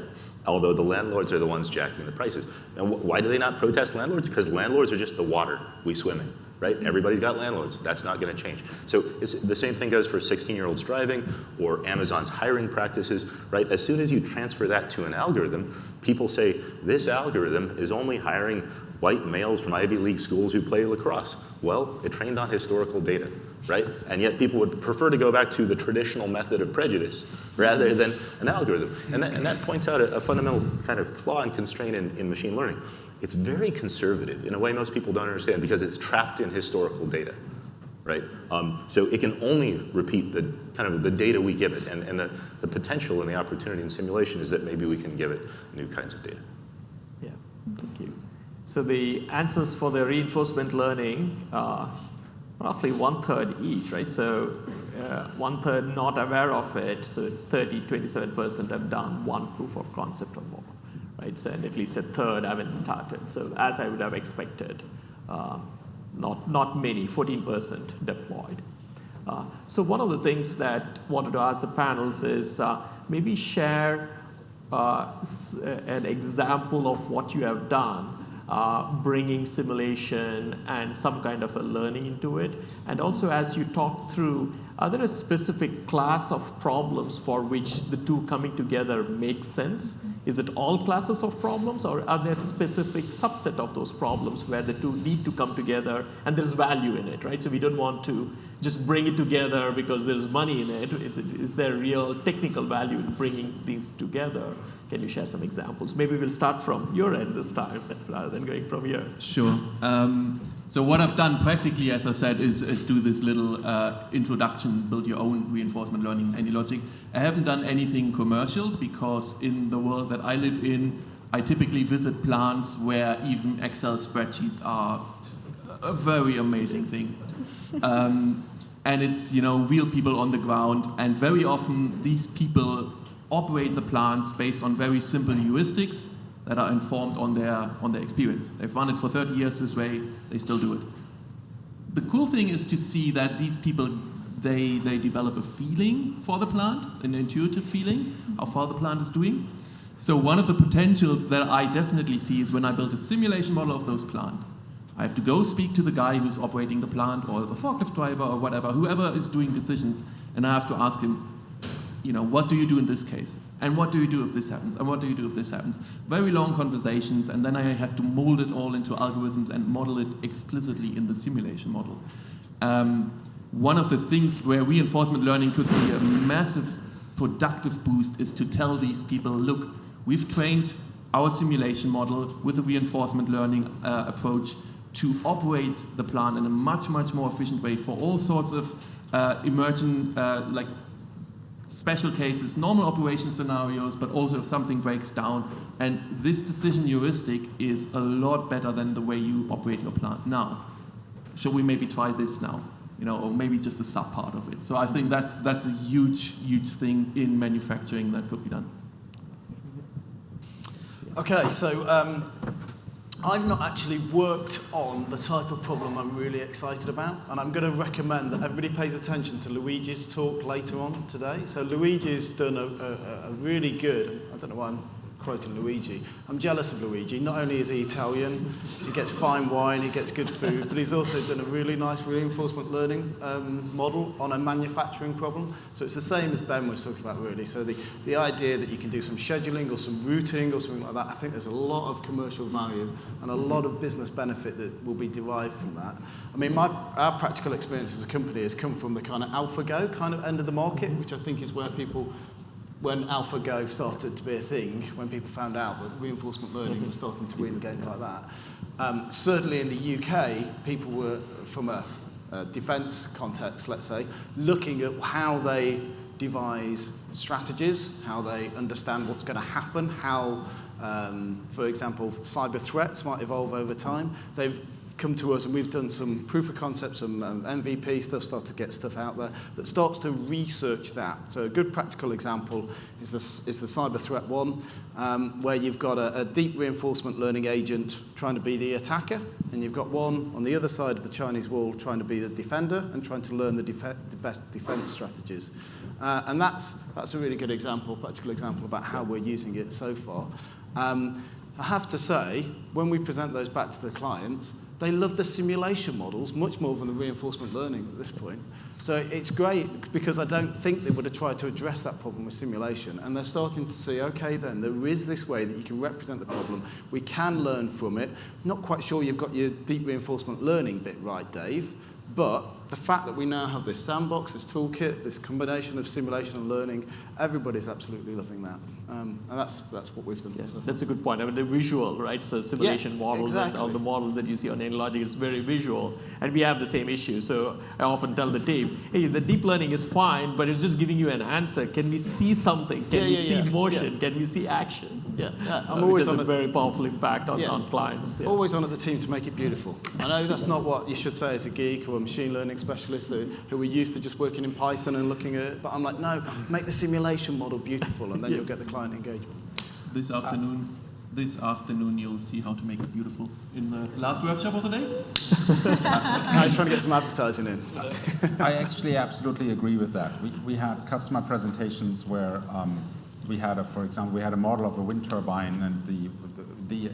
Although the landlords are the ones jacking the prices. And why do they not protest landlords? Because landlords are just the water we swim in, right? Everybody's got landlords. That's not going to change. So the same thing goes for 16-year-olds driving or Amazon's hiring practices, right? As soon as you transfer that to an algorithm, people say, this algorithm is only hiring white males from Ivy League schools who play lacrosse. Well, it trained on historical data, right? And yet people would prefer to go back to the traditional method of prejudice rather than an algorithm. And that points out a fundamental kind of flaw and constraint in machine learning. It's very conservative in a way most people don't understand because it's trapped in historical data, right? So it can only repeat the kind of the data we give it, and the potential and the opportunity in simulation is that maybe we can give it new kinds of data. Yeah, thank you. So the answers for the reinforcement learning are roughly 1/3 each, right? So 1/3 not aware of it, so 27% have done one proof of concept or more. Right, so, and at least 1/3 haven't started. So as I would have expected, not many, 14% deployed. So one of the things that I wanted to ask the panels is maybe share an example of what you have done, bringing simulation and some kind of a learning into it. And also as you talk through, are there a specific class of problems for which the two coming together makes sense? Is it all classes of problems, or are there specific subset of those problems where the two need to come together and there's value in it, right? So we don't want to just bring it together because there's money in it. Is there real technical value in bringing these together? Can you share some examples? Maybe we'll start from your end this time rather than going from here. Sure. So what I've done practically, as I said, is do this little introduction, build your own reinforcement learning AnyLogic. I haven't done anything commercial because in the world that I live in, I typically visit plants where even Excel spreadsheets are a very amazing thing. And it's, real people on the ground, and very often these people operate the plants based on very simple heuristics that are informed on their experience. They've run it for 30 years this way, they still do it. The cool thing is to see that these people, they develop a feeling for the plant, an intuitive feeling, how far the plant is doing. So one of the potentials that I definitely see is when I build a simulation model of those plants. I have to go speak to the guy who's operating the plant, or the forklift driver, or whatever, whoever is doing decisions, and I have to ask him, what do you do in this case? And what do you do if this happens? And what do you do if this happens? Very long conversations, and then I have to mold it all into algorithms and model it explicitly in the simulation model. One of the things where reinforcement learning could be a massive productive boost is to tell these people, look, we've trained our simulation model with a reinforcement learning approach to operate the plant in a much, much more efficient way for all sorts of emergent, like special cases, normal operation scenarios, but also if something breaks down. And this decision heuristic is a lot better than the way you operate your plant now. Shall we maybe try this now? Or maybe just a sub part of it. So I think that's a huge, huge thing in manufacturing that could be done. Okay, so I've not actually worked on the type of problem I'm really excited about, and I'm going to recommend that everybody pays attention to Luigi's talk later on today. So Luigi's done a really good, I don't know why I'm quoting Luigi, I'm jealous of Luigi. Not only is he Italian, he gets fine wine, he gets good food, but he's also done a really nice reinforcement learning model on a manufacturing problem. So it's the same as Ben was talking about, really. So the idea that you can do some scheduling or some routing or something like that, I think there's a lot of commercial value and a lot of business benefit that will be derived from that. I mean, our practical experience as a company has come from the kind of AlphaGo kind of end of the market, which I think is where people, when AlphaGo started to be a thing, when people found out that reinforcement learning was starting to win games like that. Certainly in the UK, people were, from a defence context, let's say, looking at how they devise strategies, how they understand what's going to happen, how, for example, cyber threats might evolve over time. They've come to us and we've done some proof of concept, some MVP stuff, started to get stuff out there that starts to research that. So a good practical example is the cyber threat one, where you've got a deep reinforcement learning agent trying to be the attacker, and you've got one on the other side of the Chinese wall trying to be the defender and trying to learn the best defense strategies. And that's a really good example, practical example about how we're using it so far. I have to say, when we present those back to the clients, they love the simulation models much more than the reinforcement learning at this point. So it's great because I don't think they would have tried to address that problem with simulation. And they're starting to see, okay, then there is this way that you can represent the problem. We can learn from it. Not quite sure you've got your deep reinforcement learning bit right, Dave. But the fact that we now have this sandbox, this toolkit, this combination of simulation and learning, everybody's absolutely loving that. And that's what we've done. Yeah, that's a good point. I mean, the visual, right? So simulation models and all the models that you see on AnyLogic is very visual. And we have the same issue. So I often tell the team, hey, the deep learning is fine, but it's just giving you an answer. Can we see something? Can we see motion? Can we see action? I'm always which has a very powerful impact on clients. Yeah. Always on at the team to make it beautiful. I know that's not what you should say as a geek or a machine learning specialist who are used to just working in Python and looking at it, but I'm like, no, make the simulation model beautiful, and then you'll get the client engagement. This afternoon, you'll see how to make it beautiful in the last workshop of the day. I was trying to get some advertising in. I actually absolutely agree with that. We had customer presentations where for example, we had a model of a wind turbine, and the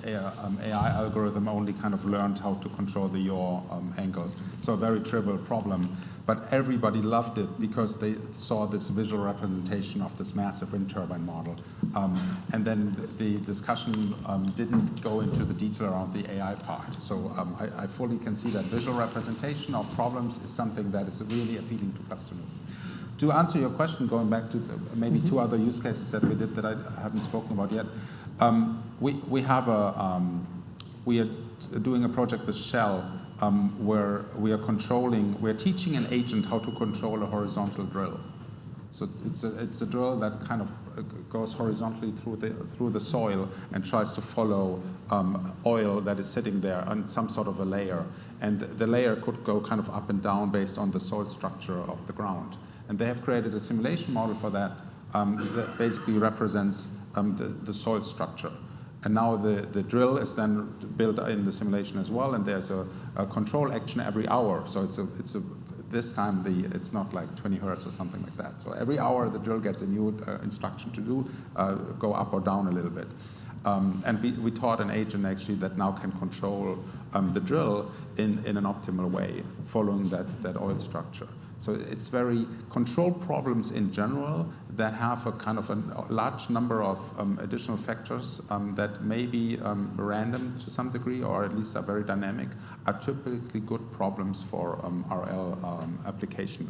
AI algorithm only kind of learned how to control the yaw angle. So a very trivial problem. But everybody loved it because they saw this visual representation of this massive wind turbine model. And then the discussion didn't go into the detail around the AI part. So I fully can see that visual representation of problems is something that is really appealing to customers. To answer your question, going back to maybe two other use cases that we did that I haven't spoken about yet, we are doing a project with Shell where we're teaching an agent how to control a horizontal drill. So it's a drill that kind of goes horizontally through the soil and tries to follow oil that is sitting there on some sort of a layer. And the layer could go kind of up and down based on the soil structure of the ground. And they have created a simulation model for that that basically represents the soil structure. And now the drill is then built in the simulation as well, and there's a control action every hour. So this time it's not like 20 hertz or something like that. So every hour the drill gets a new instruction to do, go up or down a little bit. And we taught an agent actually that now can control the drill in an optimal way, following that oil structure. So it's very control problems in general that have a kind of a large number of additional factors that may be random to some degree, or at least are very dynamic, are typically good problems for RL application.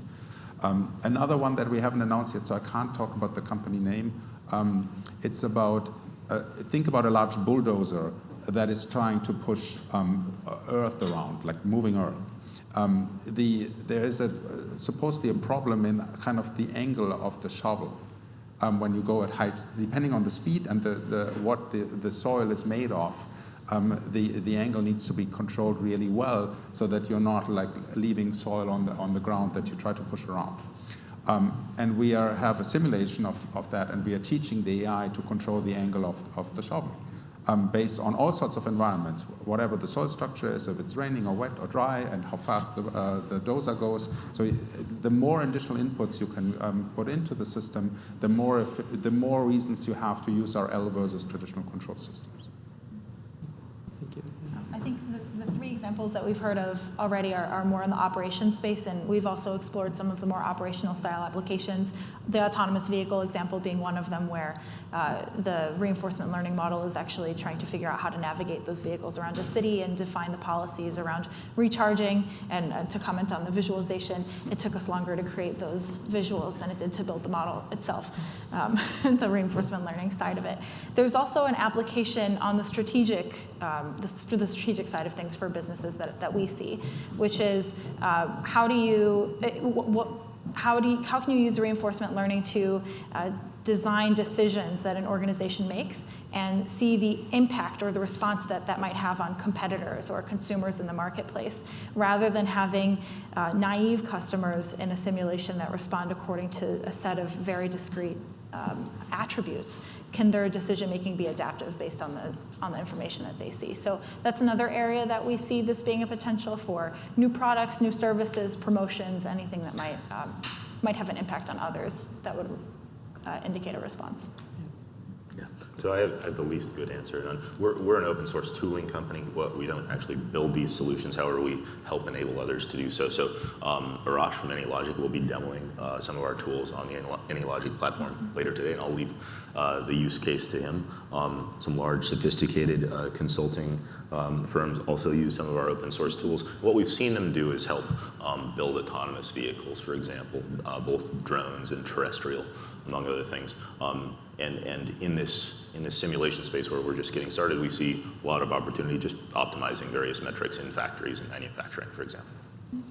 Another one that we haven't announced yet, so I can't talk about the company name. It's about, think about a large bulldozer that is trying to push earth around, like moving earth. There is supposedly a problem in kind of the angle of the shovel when you go at high, depending on the speed and what the soil is made of. The angle needs to be controlled really well so that you're not like leaving soil on the ground that you try to push around. And we have a simulation of that, and we are teaching the AI to control the angle of the shovel. Based on all sorts of environments, whatever the soil structure is, if it's raining or wet or dry, and how fast the dozer goes. So the more additional inputs you can put into the system, the more reasons you have to use RL versus traditional control systems. Thank you. I think the three examples that we've heard of already are more in the operations space, and we've also explored some of the more operational style applications, the autonomous vehicle example being one of them, where the reinforcement learning model is actually trying to figure out how to navigate those vehicles around a city and define the policies around recharging. And to comment on the visualization, it took us longer to create those visuals than it did to build the model itself, the reinforcement learning side of it. There's also an application on the strategic side of things for businesses that we see, which is how can you use reinforcement learning to design decisions that an organization makes and see the impact or the response that might have on competitors or consumers in the marketplace, rather than having naive customers in a simulation that respond according to a set of very discrete attributes. Can their decision making be adaptive based on the information that they see? So that's another area that we see this being a potential for new products, new services, promotions, anything that might have an impact on others that would indicate a response. Yeah. So I have the least good answer. And we're an open source tooling company. We don't actually build these solutions. However, we help enable others to do so. So Arash from AnyLogic will be demoing some of our tools on the AnyLogic platform later today, and I'll leave the use case to him. Some large, sophisticated consulting firms also use some of our open source tools. What we've seen them do is help build autonomous vehicles, for example, both drones and terrestrial, among other things. And in this simulation space where we're just getting started, we see a lot of opportunity just optimizing various metrics in factories and manufacturing, for example.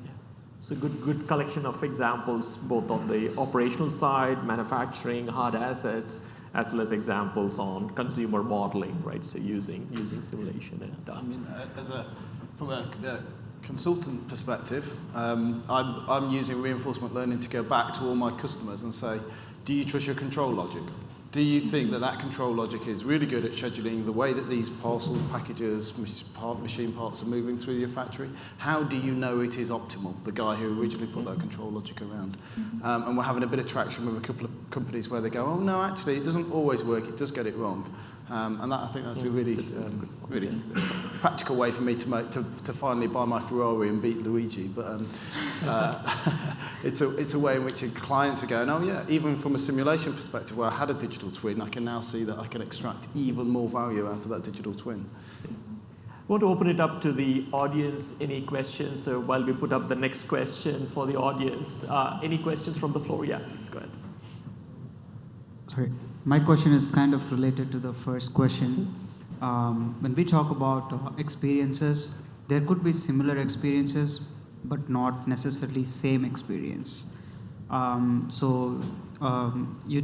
Yeah. So good collection of examples, both on the operational side, manufacturing, hard assets, as well as examples on consumer modeling, right? So using simulation. And, I mean, from a consultant perspective, I'm using reinforcement learning to go back to all my customers and say, do you trust your control logic? Do you think that control logic is really good at scheduling the way that these parcels, packages, machine parts are moving through your factory? How do you know it is optimal, the guy who originally put that control logic around? And we're having a bit of traction with a couple of companies where they go, oh, no, actually, it doesn't always work. It does get it wrong. And I think that's a really practical way for me to finally buy my Ferrari and beat Luigi. But it's a way in which clients are going, oh yeah, even from a simulation perspective where I had a digital twin, I can now see that I can extract even more value out of that digital twin. I want to open it up to the audience. Any questions? So while we put up the next question for the audience, any questions from the floor? Yeah, please go ahead. Sorry. My question is kind of related to the first question. When we talk about experiences, there could be similar experiences, but not necessarily same experience. You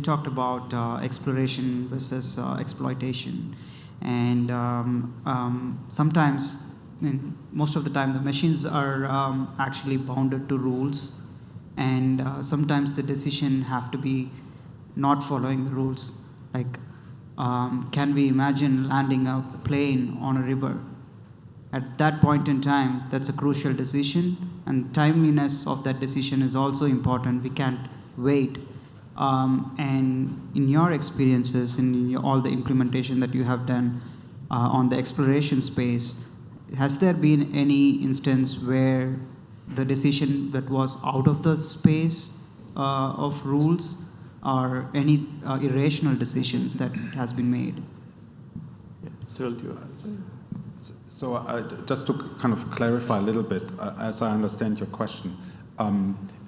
talked about exploration versus exploitation. And sometimes, most of the time, the machines are actually bounded to rules. And sometimes the decision have to be not following the rules. Like, can we imagine landing a plane on a river? At that point in time, that's a crucial decision, and timeliness of that decision is also important. We can't wait. And in your experiences, in all the implementation that you have done on the exploration space, has there been any instance where the decision that was out of the space of rules, or any irrational decisions that has been made? Yeah. Cyrill, do you answer? So just to kind of clarify a little bit, as I understand your question,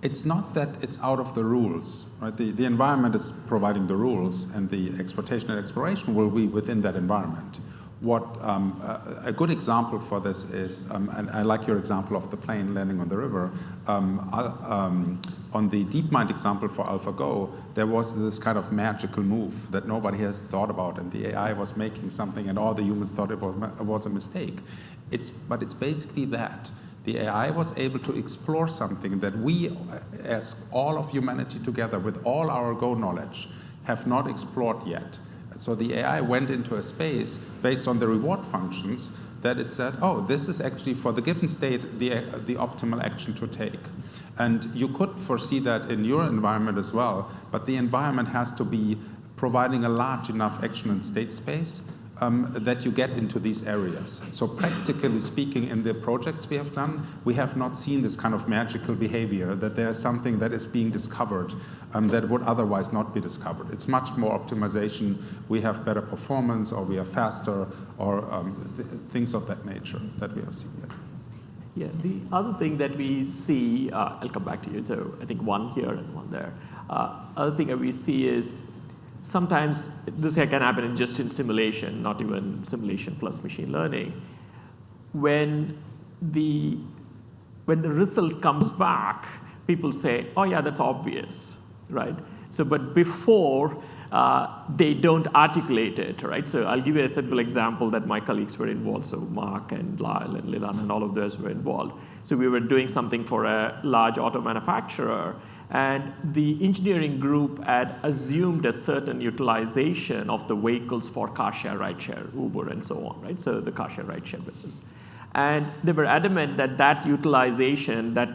it's not that it's out of the rules, right? The environment is providing the rules, and the exploitation and exploration will be within that environment. What a good example for this is, and I like your example of the plane landing on the river. On the DeepMind example for AlphaGo, there was this kind of magical move that nobody has thought about, and the AI was making something, and all the humans thought it was a mistake. But it's basically that. The AI was able to explore something that we, as all of humanity together, with all our Go knowledge, have not explored yet. So the AI went into a space based on the reward functions that it said, oh, this is actually for the given state the optimal action to take. And you could foresee that in your environment as well, but the environment has to be providing a large enough action and state space that you get into these areas. So practically speaking, in the projects we have done, we have not seen this kind of magical behavior, that there's something that is being discovered that would otherwise not be discovered. It's much more optimization. We have better performance, or we are faster, or things of that nature that we have seen yet. Yeah, the other thing that we see, I'll come back to you, so I think one here and one there. Other thing that we see is sometimes this can happen just in simulation, not even simulation plus machine learning. When the result comes back, people say, oh yeah, that's obvious, right? So, but before, they don't articulate it, right? So I'll give you a simple example that my colleagues were involved. So Mark and Lyle and Ilana and all of those were involved. So we were doing something for a large auto manufacturer, and the engineering group had assumed a certain utilization of the vehicles for car share, ride share, Uber, and so on, right? So the car share, ride share business. And they were adamant that utilization, that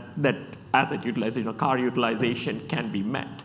asset utilization or car utilization can be met.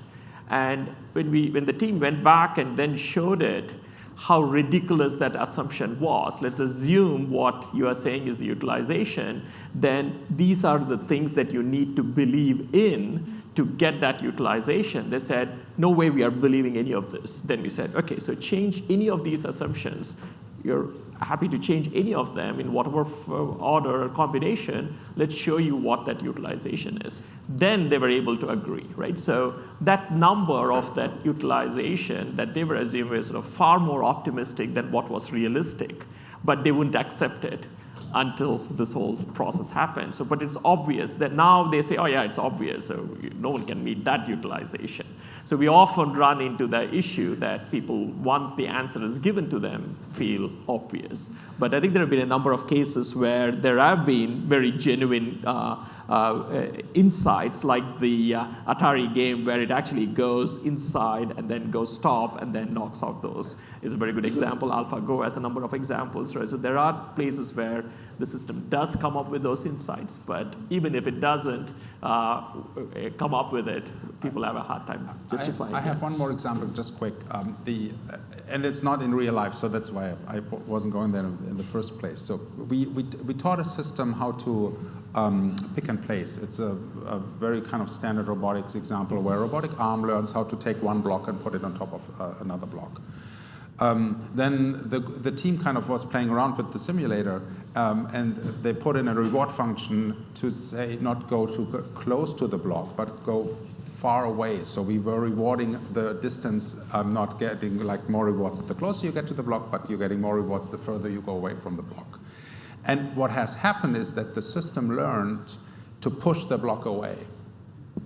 And when the team went back and then showed it, how ridiculous that assumption was. Let's assume what you are saying is the utilization. Then these are the things that you need to believe in to get that utilization. They said, no way we are believing any of this. Then we said, okay, so change any of these assumptions. You're happy to change any of them in whatever order or combination. Let's show you what that utilization is. Then they were able to agree, right? So that number of that utilization that they were assuming is sort of far more optimistic than what was realistic, but they wouldn't accept it until this whole process happened. So, but it's obvious that now they say, oh yeah, it's obvious, so no one can meet that utilization. So we often run into the issue that people, once the answer is given to them, feel obvious. But I think there have been a number of cases where there have been very genuine insights, like the Atari game, where it actually goes inside and then goes stop and then knocks out those. Is a very good example. AlphaGo has a number of examples, right? So there are places where the system does come up with those insights, but even if it doesn't come up with it, people have a hard time justifying I have one more example, just quick. And it's not in real life, so that's why I wasn't going there in the first place. So we taught a system how to pick and place. It's a very kind of standard robotics example where a robotic arm learns how to take one block and put it on top of another block. Then the team kind of was playing around with the simulator, and they put in a reward function to say not go too close to the block, but go far away. So we were rewarding the distance, not getting like more rewards the closer you get to the block, but you're getting more rewards the further you go away from the block. And what has happened is that the system learned to push the block away,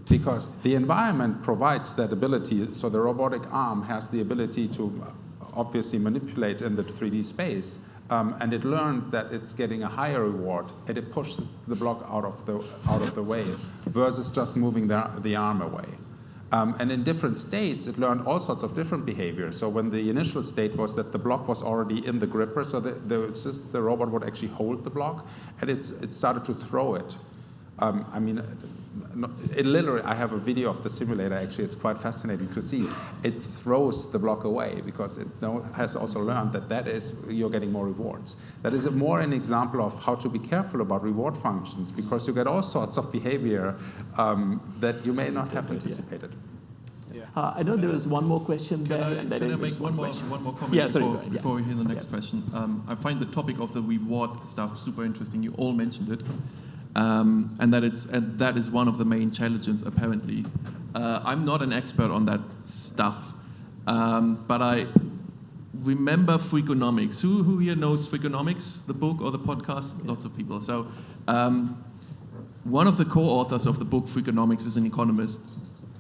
because the environment provides that ability. So the robotic arm has the ability to obviously manipulate in the 3D space, and it learned that it's getting a higher reward, and it pushed the block out of the way, versus just moving the arm away. And in different states, it learned all sorts of different behaviors. So when the initial state was that the block was already in the gripper, so the robot would actually hold the block, and it started to throw it. It literally, I have a video of the simulator, actually. It's quite fascinating to see. It throws the block away because it has also learned that is, you're getting more rewards. That is more an example of how to be careful about reward functions, because you get all sorts of behavior that you may not have anticipated. I know there was one more question there. Can I make one more comment before we hear the next question? I find the topic of the reward stuff super interesting. You all mentioned it. And that is one of the main challenges, apparently. I'm not an expert on that stuff, but I remember Freakonomics. Who here knows Freakonomics, the book or the podcast? Yeah. Lots of people. So one of the co-authors of the book, Freakonomics, is an economist,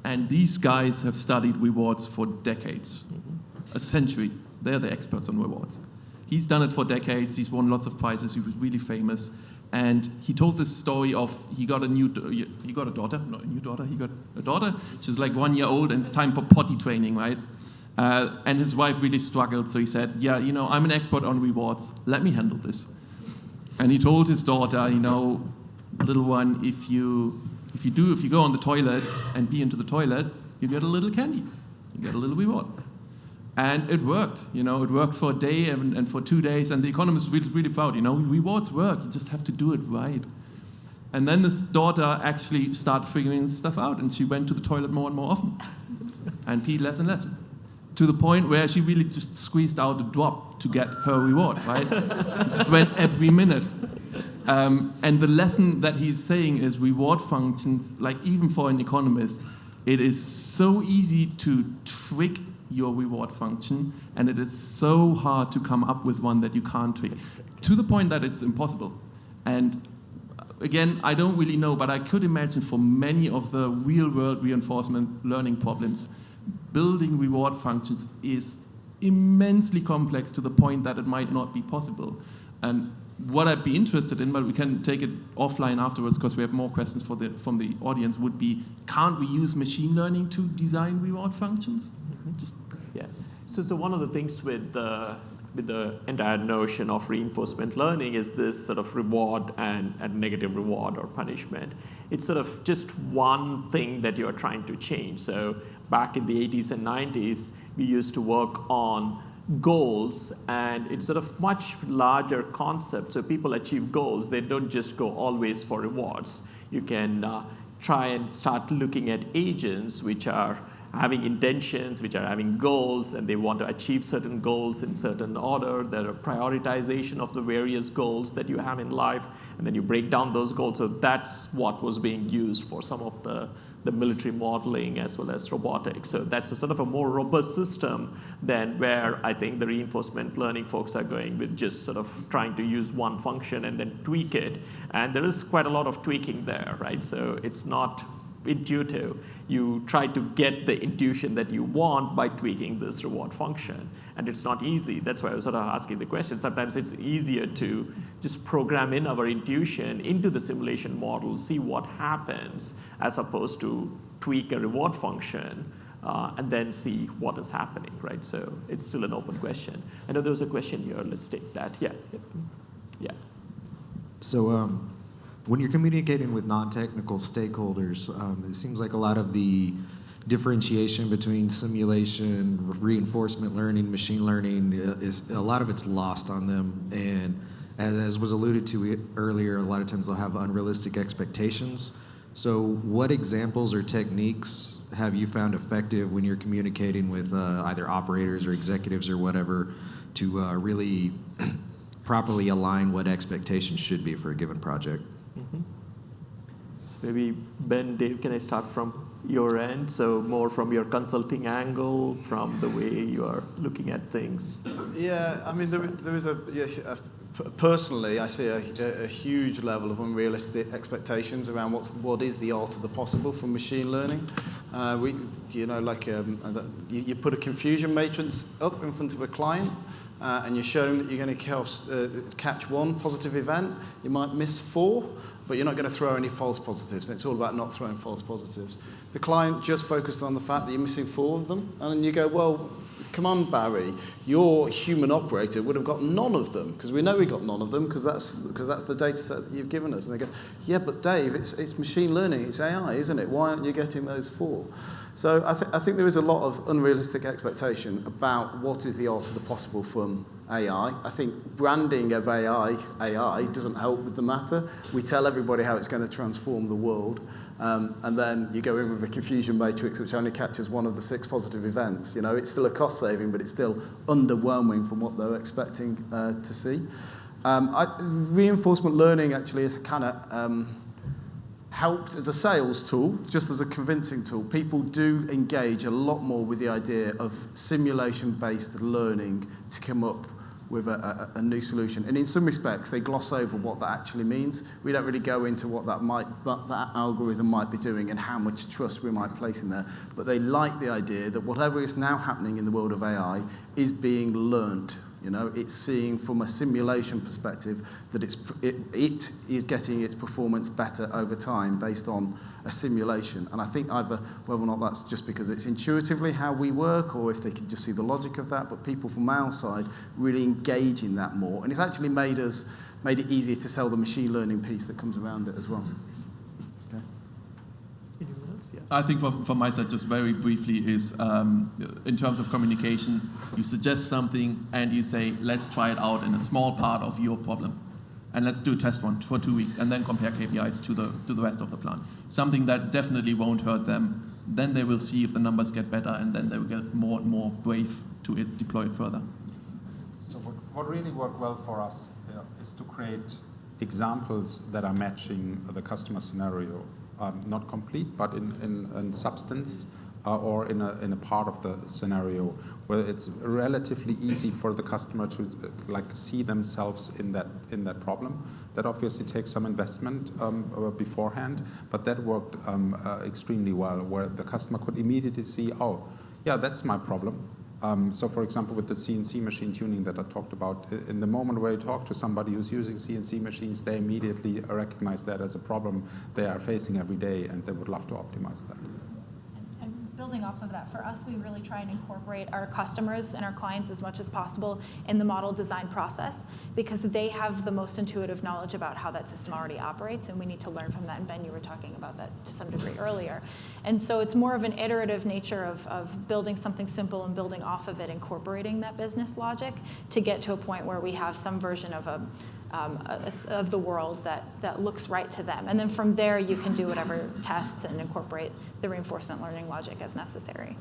and these guys have studied rewards for decades, a century. They're the experts on rewards. He's done it for decades. He's won lots of prizes. He was really famous. And he told this story of he got a daughter. She's like 1 year old, and it's time for potty training, right? And his wife really struggled, so he said, yeah, I'm an expert on rewards. Let me handle this. And he told his daughter, little one, if you go on the toilet and pee into the toilet, you get a little candy. You get a little reward. And it worked, it worked for a day and for 2 days, and the economist was really, really proud, rewards work, you just have to do it right. And then this daughter actually started figuring stuff out, and she went to the toilet more and more often, and peed less and less, to the point where she really just squeezed out a drop to get her reward, right? Just went every minute. And the lesson that he's saying is reward functions, like even for an economist, it is so easy to trick your reward function, and it is so hard to come up with one that you can't trick, to the point that it's impossible. And again, I don't really know, but I could imagine for many of the real-world reinforcement learning problems, building reward functions is immensely complex to the point that it might not be possible. And what I'd be interested in, but we can take it offline afterwards because we have more questions from the audience, would be, can't we use machine learning to design reward functions? So one of the things with the entire notion of reinforcement learning is this sort of reward and negative reward or punishment. It's sort of just one thing that you're trying to change. So back in the 80s and 90s, we used to work on goals, and it's sort of much larger concept. So people achieve goals. They don't just go always for rewards. You can try and start looking at agents which are having intentions, which are having goals, and they want to achieve certain goals in certain order. There are prioritization of the various goals that you have in life, and then you break down those goals. So that's what was being used for some of the military modeling as well as robotics. So that's a sort of a more robust system than where I think the reinforcement learning folks are going with just sort of trying to use one function and then tweak it. And there is quite a lot of tweaking there, right? So it's not intuitive. You try to get the intuition that you want by tweaking this reward function. And it's not easy. That's why I was sort of asking the question. Sometimes it's easier to just program in our intuition into the simulation model, see what happens, as opposed to tweak a reward function and then see what is happening, right? So it's still an open question. I know there was a question here. Let's take that. Yeah. Yeah. So when you're communicating with non-technical stakeholders, it seems like a lot of the differentiation between simulation, reinforcement learning, machine learning, is a lot of it's lost on them. And as was alluded to earlier, a lot of times they'll have unrealistic expectations. So what examples or techniques have you found effective when you're communicating with either operators or executives or whatever to really properly align what expectations should be for a given project? Mm-hmm. So maybe Ben, Dave, can I start from your end? So more from your consulting angle, from the way you are looking at things. Yeah, I mean, there is personally, I see a huge level of unrealistic expectations around what is the art of the possible from machine learning. You put a confusion matrix up in front of a client, and you're showing that you're going to catch one positive event. You might miss 4, but you're not going to throw any false positives. It's all about not throwing false positives. The client just focused on the fact that you're missing 4 of them, and you go, well, come on, Barry, your human operator would have got none of them, because we know we got none of them, because that's the data set that you've given us. And they go, yeah, but Dave, it's machine learning, it's AI, isn't it? Why aren't you getting those 4? So I think there is a lot of unrealistic expectation about what is the art of the possible from AI. I think branding of AI doesn't help with the matter. We tell everybody how it's going to transform the world, and then you go in with a confusion matrix which only captures one of the 6 positive events. You know, it's still a cost saving, but it's still underwhelming from what they're expecting to see. Reinforcement learning actually is kind of helped as a sales tool, just as a convincing tool. People do engage a lot more with the idea of simulation-based learning to come up with a new solution. And in some respects, they gloss over what that actually means. We don't really go into what that algorithm might be doing and how much trust we might place in there. But they like the idea that whatever is now happening in the world of AI is being learned. You know, it's seeing from a simulation perspective that it is getting its performance better over time based on a simulation. And I think either whether or not that's just because it's intuitively how we work, or if they can just see the logic of that, but people from our side really engage in that more. And it's actually made it easier to sell the machine learning piece that comes around it as well. Okay. Yeah. I think from my side, just very briefly, is in terms of communication, you suggest something and you say, let's try it out in a small part of your problem. And let's do a test run for 2 weeks and then compare KPIs to the rest of the plan. Something that definitely won't hurt them. Then they will see if the numbers get better, and then they will get more and more brave to deploy it further. So what really worked well for us is to create examples that are matching the customer scenario. Not complete, but in substance or in a part of the scenario where it's relatively easy for the customer to see themselves in that problem. That obviously takes some investment beforehand, but that worked extremely well, where the customer could immediately see, oh, yeah, that's my problem. So, for example, with the CNC machine tuning that I talked about, in the moment where you talk to somebody who's using CNC machines, they immediately recognize that as a problem they are facing every day, and they would love to optimize that. And building off of that, for us, we really try and incorporate our customers and our clients as much as possible in the model design process, because they have the most intuitive knowledge about how that system already operates, and we need to learn from that. And Ben, you were talking about that to some degree earlier. And so it's more of an iterative nature of building something simple and building off of it, incorporating that business logic to get to a point where we have some version of of the world that looks right to them. And then from there, you can do whatever tests and incorporate the reinforcement learning logic as necessary.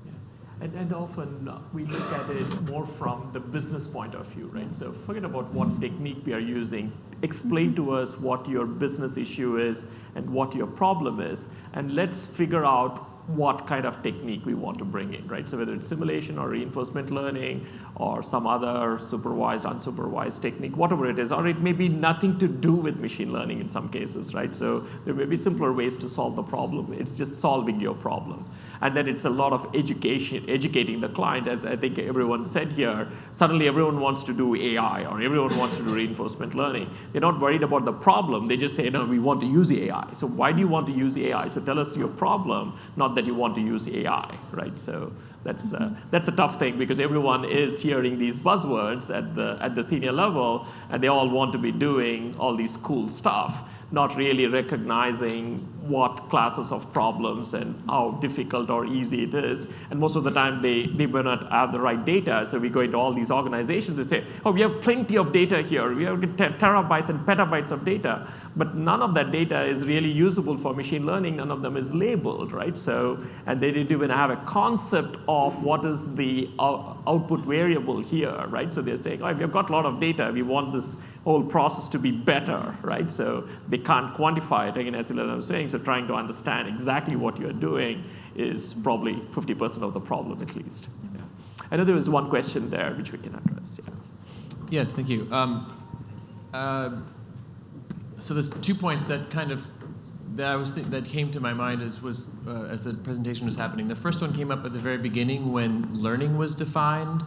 Yeah. And often we look at it more from the business point of view, right? So forget about what technique we are using. Explain to us what your business issue is and what your problem is, and let's figure out what kind of technique we want to bring in, right? So whether it's simulation or reinforcement learning or some other supervised, unsupervised technique, whatever it is, or it may be nothing to do with machine learning in some cases, right? So there may be simpler ways to solve the problem. It's just solving your problem. And then it's a lot of educating the client, as I think everyone said here. Suddenly everyone wants to do AI or everyone wants to do reinforcement learning. They're not worried about the problem. They just say, no, we want to use AI. So why do you want to use AI? So tell us your problem, not that you want to use AI, right? So that's a tough thing, because everyone is hearing these buzzwords at the senior level, and they all want to be doing all these cool stuff, not really recognizing what classes of problems and how difficult or easy it is. And most of the time, they may not have the right data. So we go into all these organizations and say, oh, we have plenty of data here. We have terabytes and petabytes of data. But none of that data is really usable for machine learning. None of them is labeled, right? So, and they didn't even have a concept of what is the output variable here, right? So they're saying, oh, we've got a lot of data. We want this whole process to be better, right? So they can't quantify it, again, as Ilana was saying. So trying to understand exactly what you're doing is probably 50% of the problem, at least. Yeah. I know there was one question there which we can address. Yeah. Yes, thank you. So there's 2 points that kind of that came to my mind as the presentation was happening. The first one came up at the very beginning when learning was defined,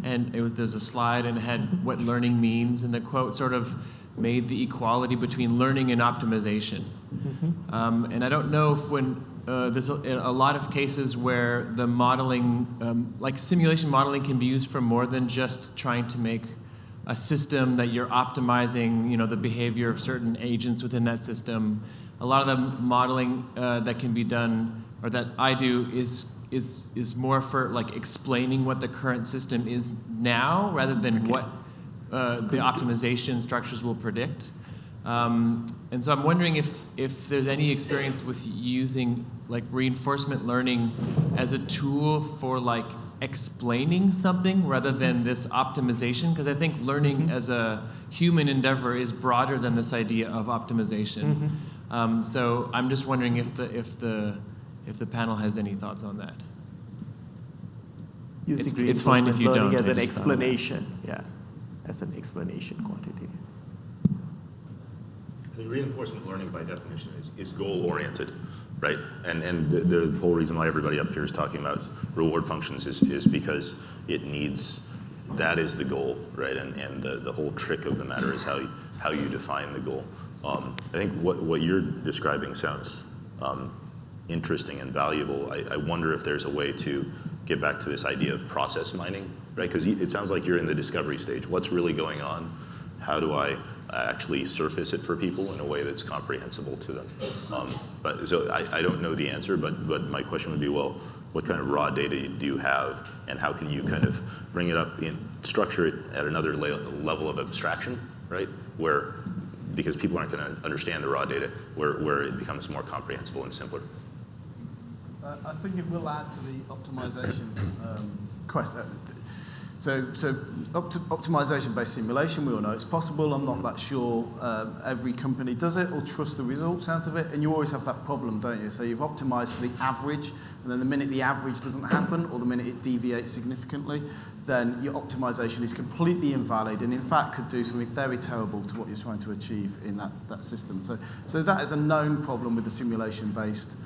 and there's a slide and it had what learning means, and the quote sort of made the equality between learning and optimization. Mm-hmm. And I don't know if when there's a lot of cases where the modeling, like simulation modeling, can be used for more than just trying to make a system that you're optimizing, the behavior of certain agents within that system. A lot of the modeling that can be done, or that I do, is more for like explaining what the current system is now, rather than what the optimization structures will predict. And so I'm wondering if there's any experience with using like reinforcement learning as a tool for like explaining something rather than this optimization, because I think learning as a human endeavor is broader than this idea of optimization. Mm-hmm. So I'm just wondering if the panel has any thoughts on that. It's fine if you don't. As an explanation, as an explanation quantity. I mean, reinforcement learning by definition is goal-oriented, right? And the whole reason why everybody up here is talking about reward functions is because it needs, that is the goal, right? And the whole trick of the matter is how you define the goal. I think what you're describing sounds interesting and valuable. I wonder if there's a way to get back to this idea of process mining, right? Because it sounds like you're in the discovery stage. What's really going on? How do I actually surface it for people in a way that's comprehensible to them? So I don't know the answer, but my question would be, well, what kind of raw data do you have, and how can you kind of bring it up and structure it at another level of abstraction, right? Because people aren't going to understand the raw data, where it becomes more comprehensible and simpler. I think it will add to the optimization quest. So optimization-based simulation, we all know it's possible. I'm not that sure every company does it or trusts the results out of it. And you always have that problem, don't you? So you've optimized for the average, and then the minute the average doesn't happen, or the minute it deviates significantly, then your optimization is completely invalid, and in fact could do something very terrible to what you're trying to achieve in that system. So that is a known problem with the simulation-based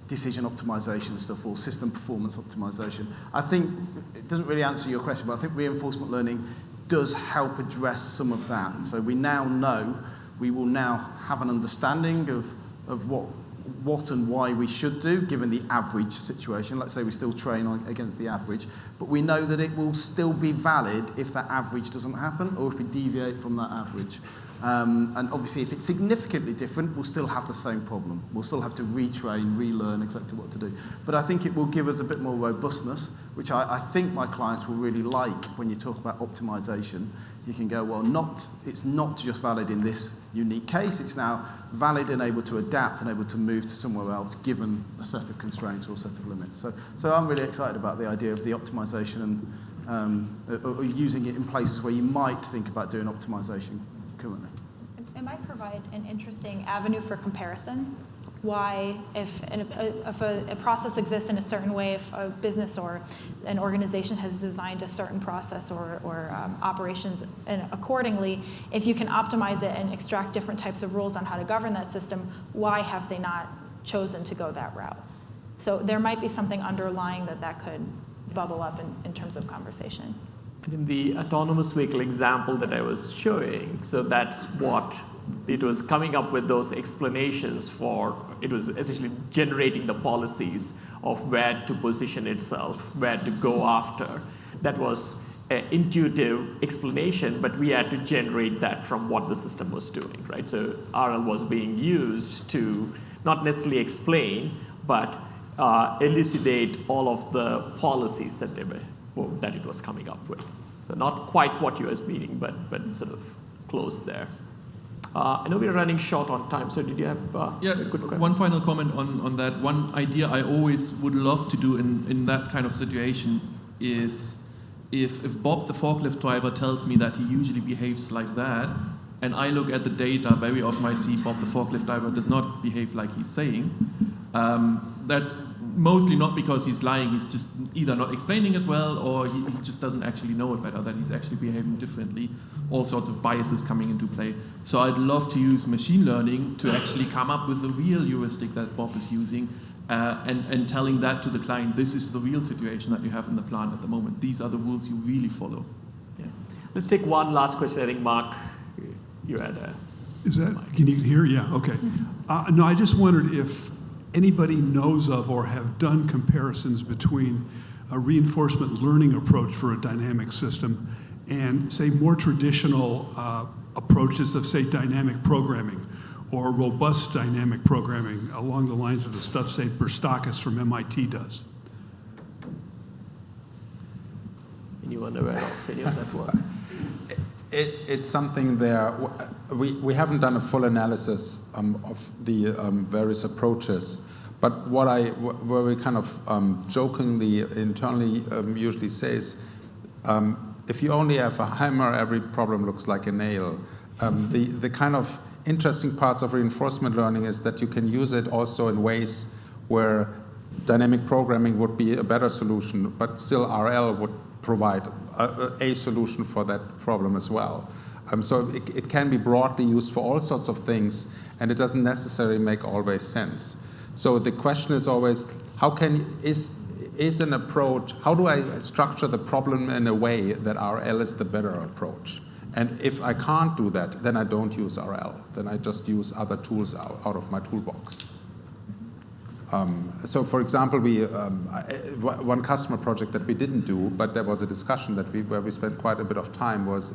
decision optimization stuff, or system performance optimization. I think it doesn't really answer your question, but I think reinforcement learning does help address some of that. So we now know, we will now have an understanding of what what and why we should do, given the average situation. Let's say we still train against the average, but we know that it will still be valid if that average doesn't happen, or if we deviate from that average. And obviously, if it's significantly different, we'll still have the same problem. We'll still have to retrain, relearn exactly what to do. But I think it will give us a bit more robustness, which I think my clients will really like when you talk about optimization. You can go, well, it's not just valid in this unique case, it's now valid and able to adapt and able to move to somewhere else given a set of constraints or a set of limits. So I'm really excited about the idea of the optimization and or using it in places where you might think about doing optimization currently. It might provide an interesting avenue for comparison. Why, if a process exists in a certain way, if a business or an organization has designed a certain process or operations and accordingly, if you can optimize it and extract different types of rules on how to govern that system, why have they not chosen to go that route? So there might be something underlying that could bubble up in terms of conversation. And in the autonomous vehicle example that I was showing, so that's what it was coming up with, those explanations for, it was essentially generating the policies of where to position itself, where to go after. That was an intuitive explanation, but we had to generate that from what the system was doing, right? So RL was being used to not necessarily explain, but elucidate all of the policies that that it was coming up with. So not quite what you were meaning, but sort of close there. I know we're running short on time, so did you have a good question? One final comment on that. One idea I always would love to do in that kind of situation is if Bob the forklift driver tells me that he usually behaves like that, and I look at the data, very often I see Bob the forklift driver does not behave like he's saying. That's mostly not because he's lying, he's just either not explaining it well, or he just doesn't actually know it better, that he's actually behaving differently. All sorts of biases coming into play. So I'd love to use machine learning to actually come up with the real heuristic that Bob is using, and telling that to the client, this is the real situation that you have in the plant at the moment. These are the rules you really follow. Yeah. Let's take one last question. I think, Mark, you had a... Is that, can you hear? Yeah, okay. No, I just wondered if anybody knows of or have done comparisons between a reinforcement learning approach for a dynamic system and, say, more traditional approaches of, say, dynamic programming or robust dynamic programming along the lines of the stuff, say, Berstakis from MIT does. Anyone aware of any of that work? It's something there. We haven't done a full analysis of the various approaches, but where we kind of jokingly internally usually say is, if you only have a hammer, every problem looks like a nail. The kind of interesting parts of reinforcement learning is that you can use it also in ways where dynamic programming would be a better solution, but still RL would provide a solution for that problem as well. So it can be broadly used for all sorts of things, and it doesn't necessarily make always sense. So the question is always, is an approach, how do I structure the problem in a way that RL is the better approach? And if I can't do that, then I don't use RL. Then I just use other tools out of my toolbox. So, for example, one customer project that we didn't do, but there was a discussion where we spent quite a bit of time, was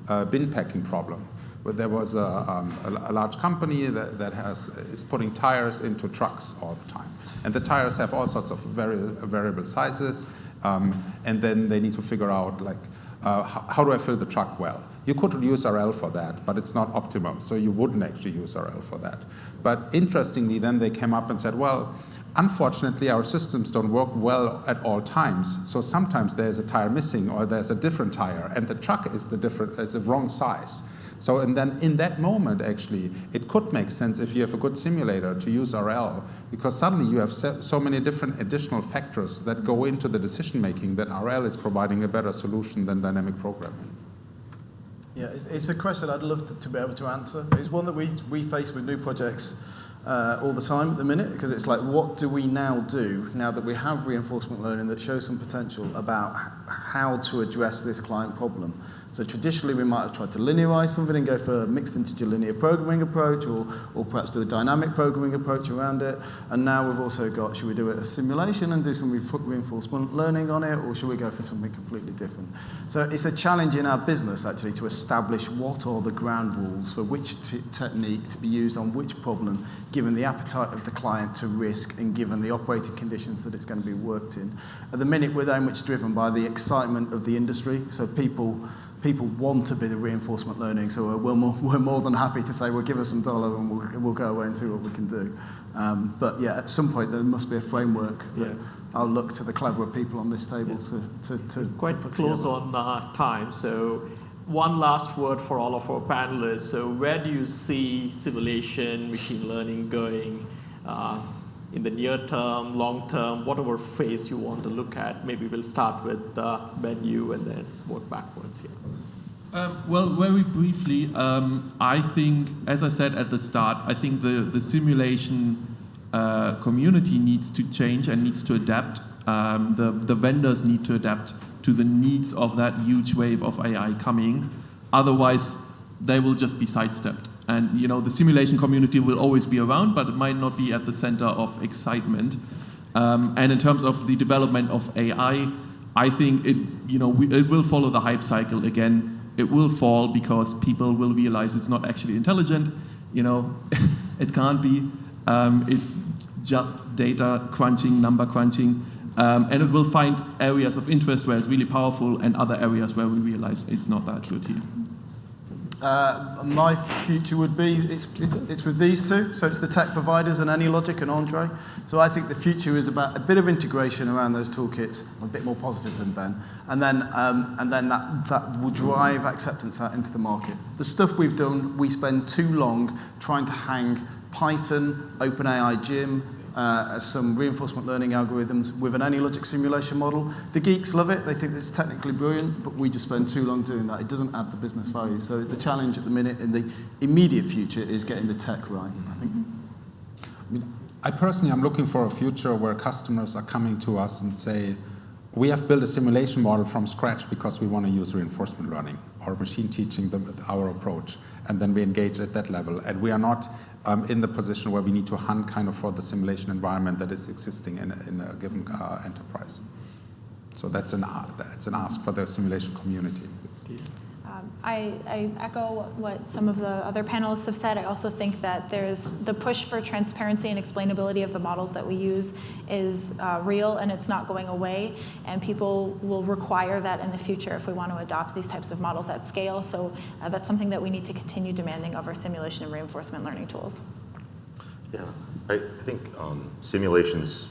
a bin packing problem. Where there was a large company that is putting tires into trucks all the time. And the tires have all sorts of variable sizes, and then they need to figure out, like, how do I fill the truck well? You could use RL for that, but it's not optimal, so you wouldn't actually use RL for that. But interestingly, then they came up and said, well, unfortunately, our systems don't work well at all times, so sometimes there's a tire missing or there's a different tire, and the truck is the wrong size. So, and then in that moment, actually, it could make sense if you have a good simulator to use RL, because suddenly you have so many different additional factors that go into the decision making that RL is providing a better solution than dynamic programming. Yeah, it's a question I'd love to be able to answer. It's one that we face with new projects all the time at the minute, because it's like, what do we now do now that we have reinforcement learning that shows some potential about how to address this client problem? So traditionally, we might have tried to linearize something and go for a mixed integer linear programming approach, or perhaps do a dynamic programming approach around it. And now we've also got, should we do a simulation and do some reinforcement learning on it, or should we go for something completely different? So it's a challenge in our business, actually, to establish what are the ground rules for which technique to be used on which problem, given the appetite of the client to risk and given the operating conditions that it's going to be worked in. At the minute, we're very much driven by the excitement of the industry. So people want a bit of reinforcement learning, so we're more than happy to say, well, give us some dollar and we'll go away and see what we can do. But yeah, at some point there must be a framework that I'll look to the cleverer people on this table to quite put close together. on time. So one last word for all of our panelists. So where do you see simulation, machine learning going in the near term, long term, whatever phase you want to look at? Maybe we'll start with Ben, you, and then work backwards here. Well, very briefly, I think, as I said at the start, I think the simulation community needs to change and needs to adapt. The vendors need to adapt to the needs of that huge wave of AI coming. Otherwise, they will just be sidestepped. And the simulation community will always be around, but it might not be at the center of excitement. And in terms of the development of AI, I think it will follow the hype cycle again. It will fall because people will realize it's not actually intelligent. It can't be. It's just data crunching, number crunching. And it will find areas of interest where it's really powerful and other areas where we realize it's not that good here. My future would be, it's with these two. So it's the tech providers and AnyLogic and Andre. So I think the future is about a bit of integration around those toolkits. I'm a bit more positive than Ben. And then that will drive acceptance out into the market. The stuff we've done, we spend too long trying to hang Python, OpenAI Gym, some reinforcement learning algorithms with an AnyLogic simulation model. The geeks love it. They think it's technically brilliant, but we just spend too long doing that. It doesn't add the business value. So the challenge at the minute in the immediate future is getting the tech right, I think. I personally am looking for a future where customers are coming to us and say, we have built a simulation model from scratch because we want to use reinforcement learning or machine teaching our approach. And then we engage at that level. And we are not in the position where we need to hunt kind of for the simulation environment that is existing in a given enterprise. So that's an ask for the simulation community. I echo what some of the other panelists have said. I also think that there's the push for transparency and explainability of the models that we use is real, and it's not going away. And people will require that in the future if we want to adopt these types of models at scale. So that's something that we need to continue demanding of our simulation and reinforcement learning tools. Yeah, I think simulation's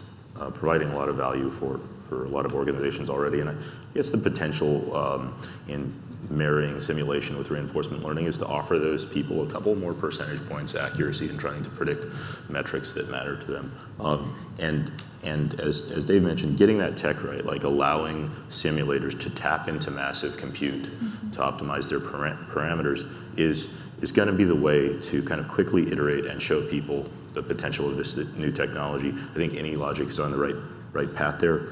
providing a lot of value for a lot of organizations already, and I guess the potential in marrying simulation with reinforcement learning is to offer those people a couple more percentage points accuracy in trying to predict metrics that matter to them. And as Dave mentioned, getting that tech right, like allowing simulators to tap into massive compute to optimize their parameters is going to be the way to kind of quickly iterate and show people the potential of this new technology. I think AnyLogic is on the right path there.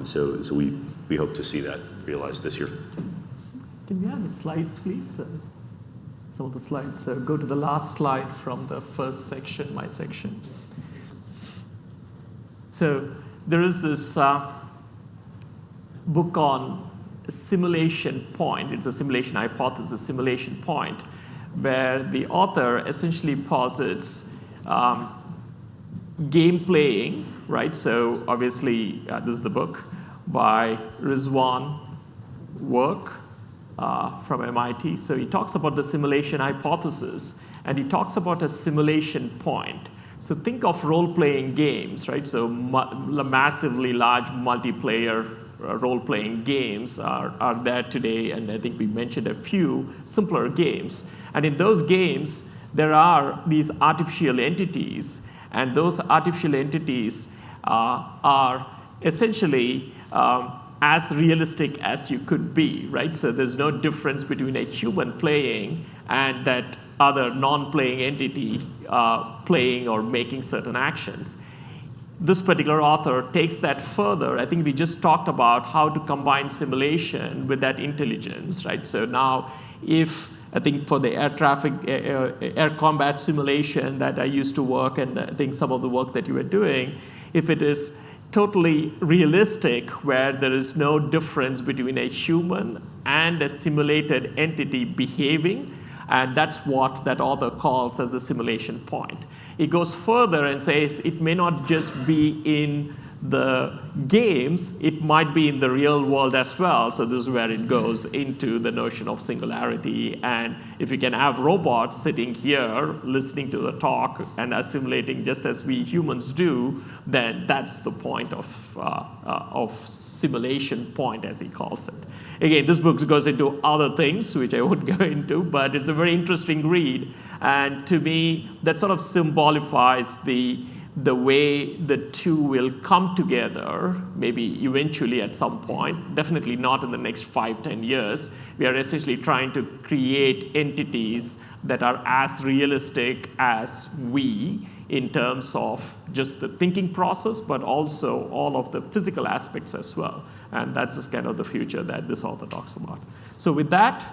So we hope to see that realized this year. Can we have the slides, please? Some of the slides. So go to the last slide from the first section, my section. So there is this book on simulation point. It's a simulation hypothesis, simulation point, where the author essentially posits game playing, right? So obviously, this is the book by Rizwan Work. From MIT. So he talks about the simulation hypothesis, and he talks about a simulation point. So think of role-playing games, right? So massively large multiplayer role-playing games are there today, and I think we mentioned a few simpler games. And in those games, there are these artificial entities, and those artificial entities are essentially as realistic as you could be, right? So there's no difference between a human playing and that other non-playing entity playing or making certain actions. This particular author takes that further. I think we just talked about how to combine simulation with that intelligence, right? So now, if I think for the air combat simulation that I used to work, and I think some of the work that you were doing, if it is totally realistic, where there is no difference between a human and a simulated entity behaving, and that's what that author calls as the simulation point. It goes further and says it may not just be in the games, it might be in the real world as well. So this is where it goes into the notion of singularity. And if you can have robots sitting here listening to the talk and assimilating just as we humans do, then that's the point of simulation point, as he calls it. Again, this book goes into other things, which I won't go into, but it's a very interesting read. And to me, that sort of symbolifies the way the two will come together, maybe eventually at some point, definitely not in the next 5-10 years. We are essentially trying to create entities that are as realistic as we in terms of just the thinking process, but also all of the physical aspects as well. And that's just kind of the future that this author talks about. So with that,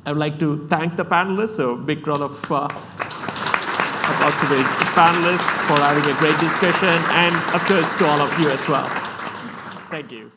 I would like to thank the panelists. So big round of applause to the panelists for having a great discussion, and of course to all of you as well. Thank you.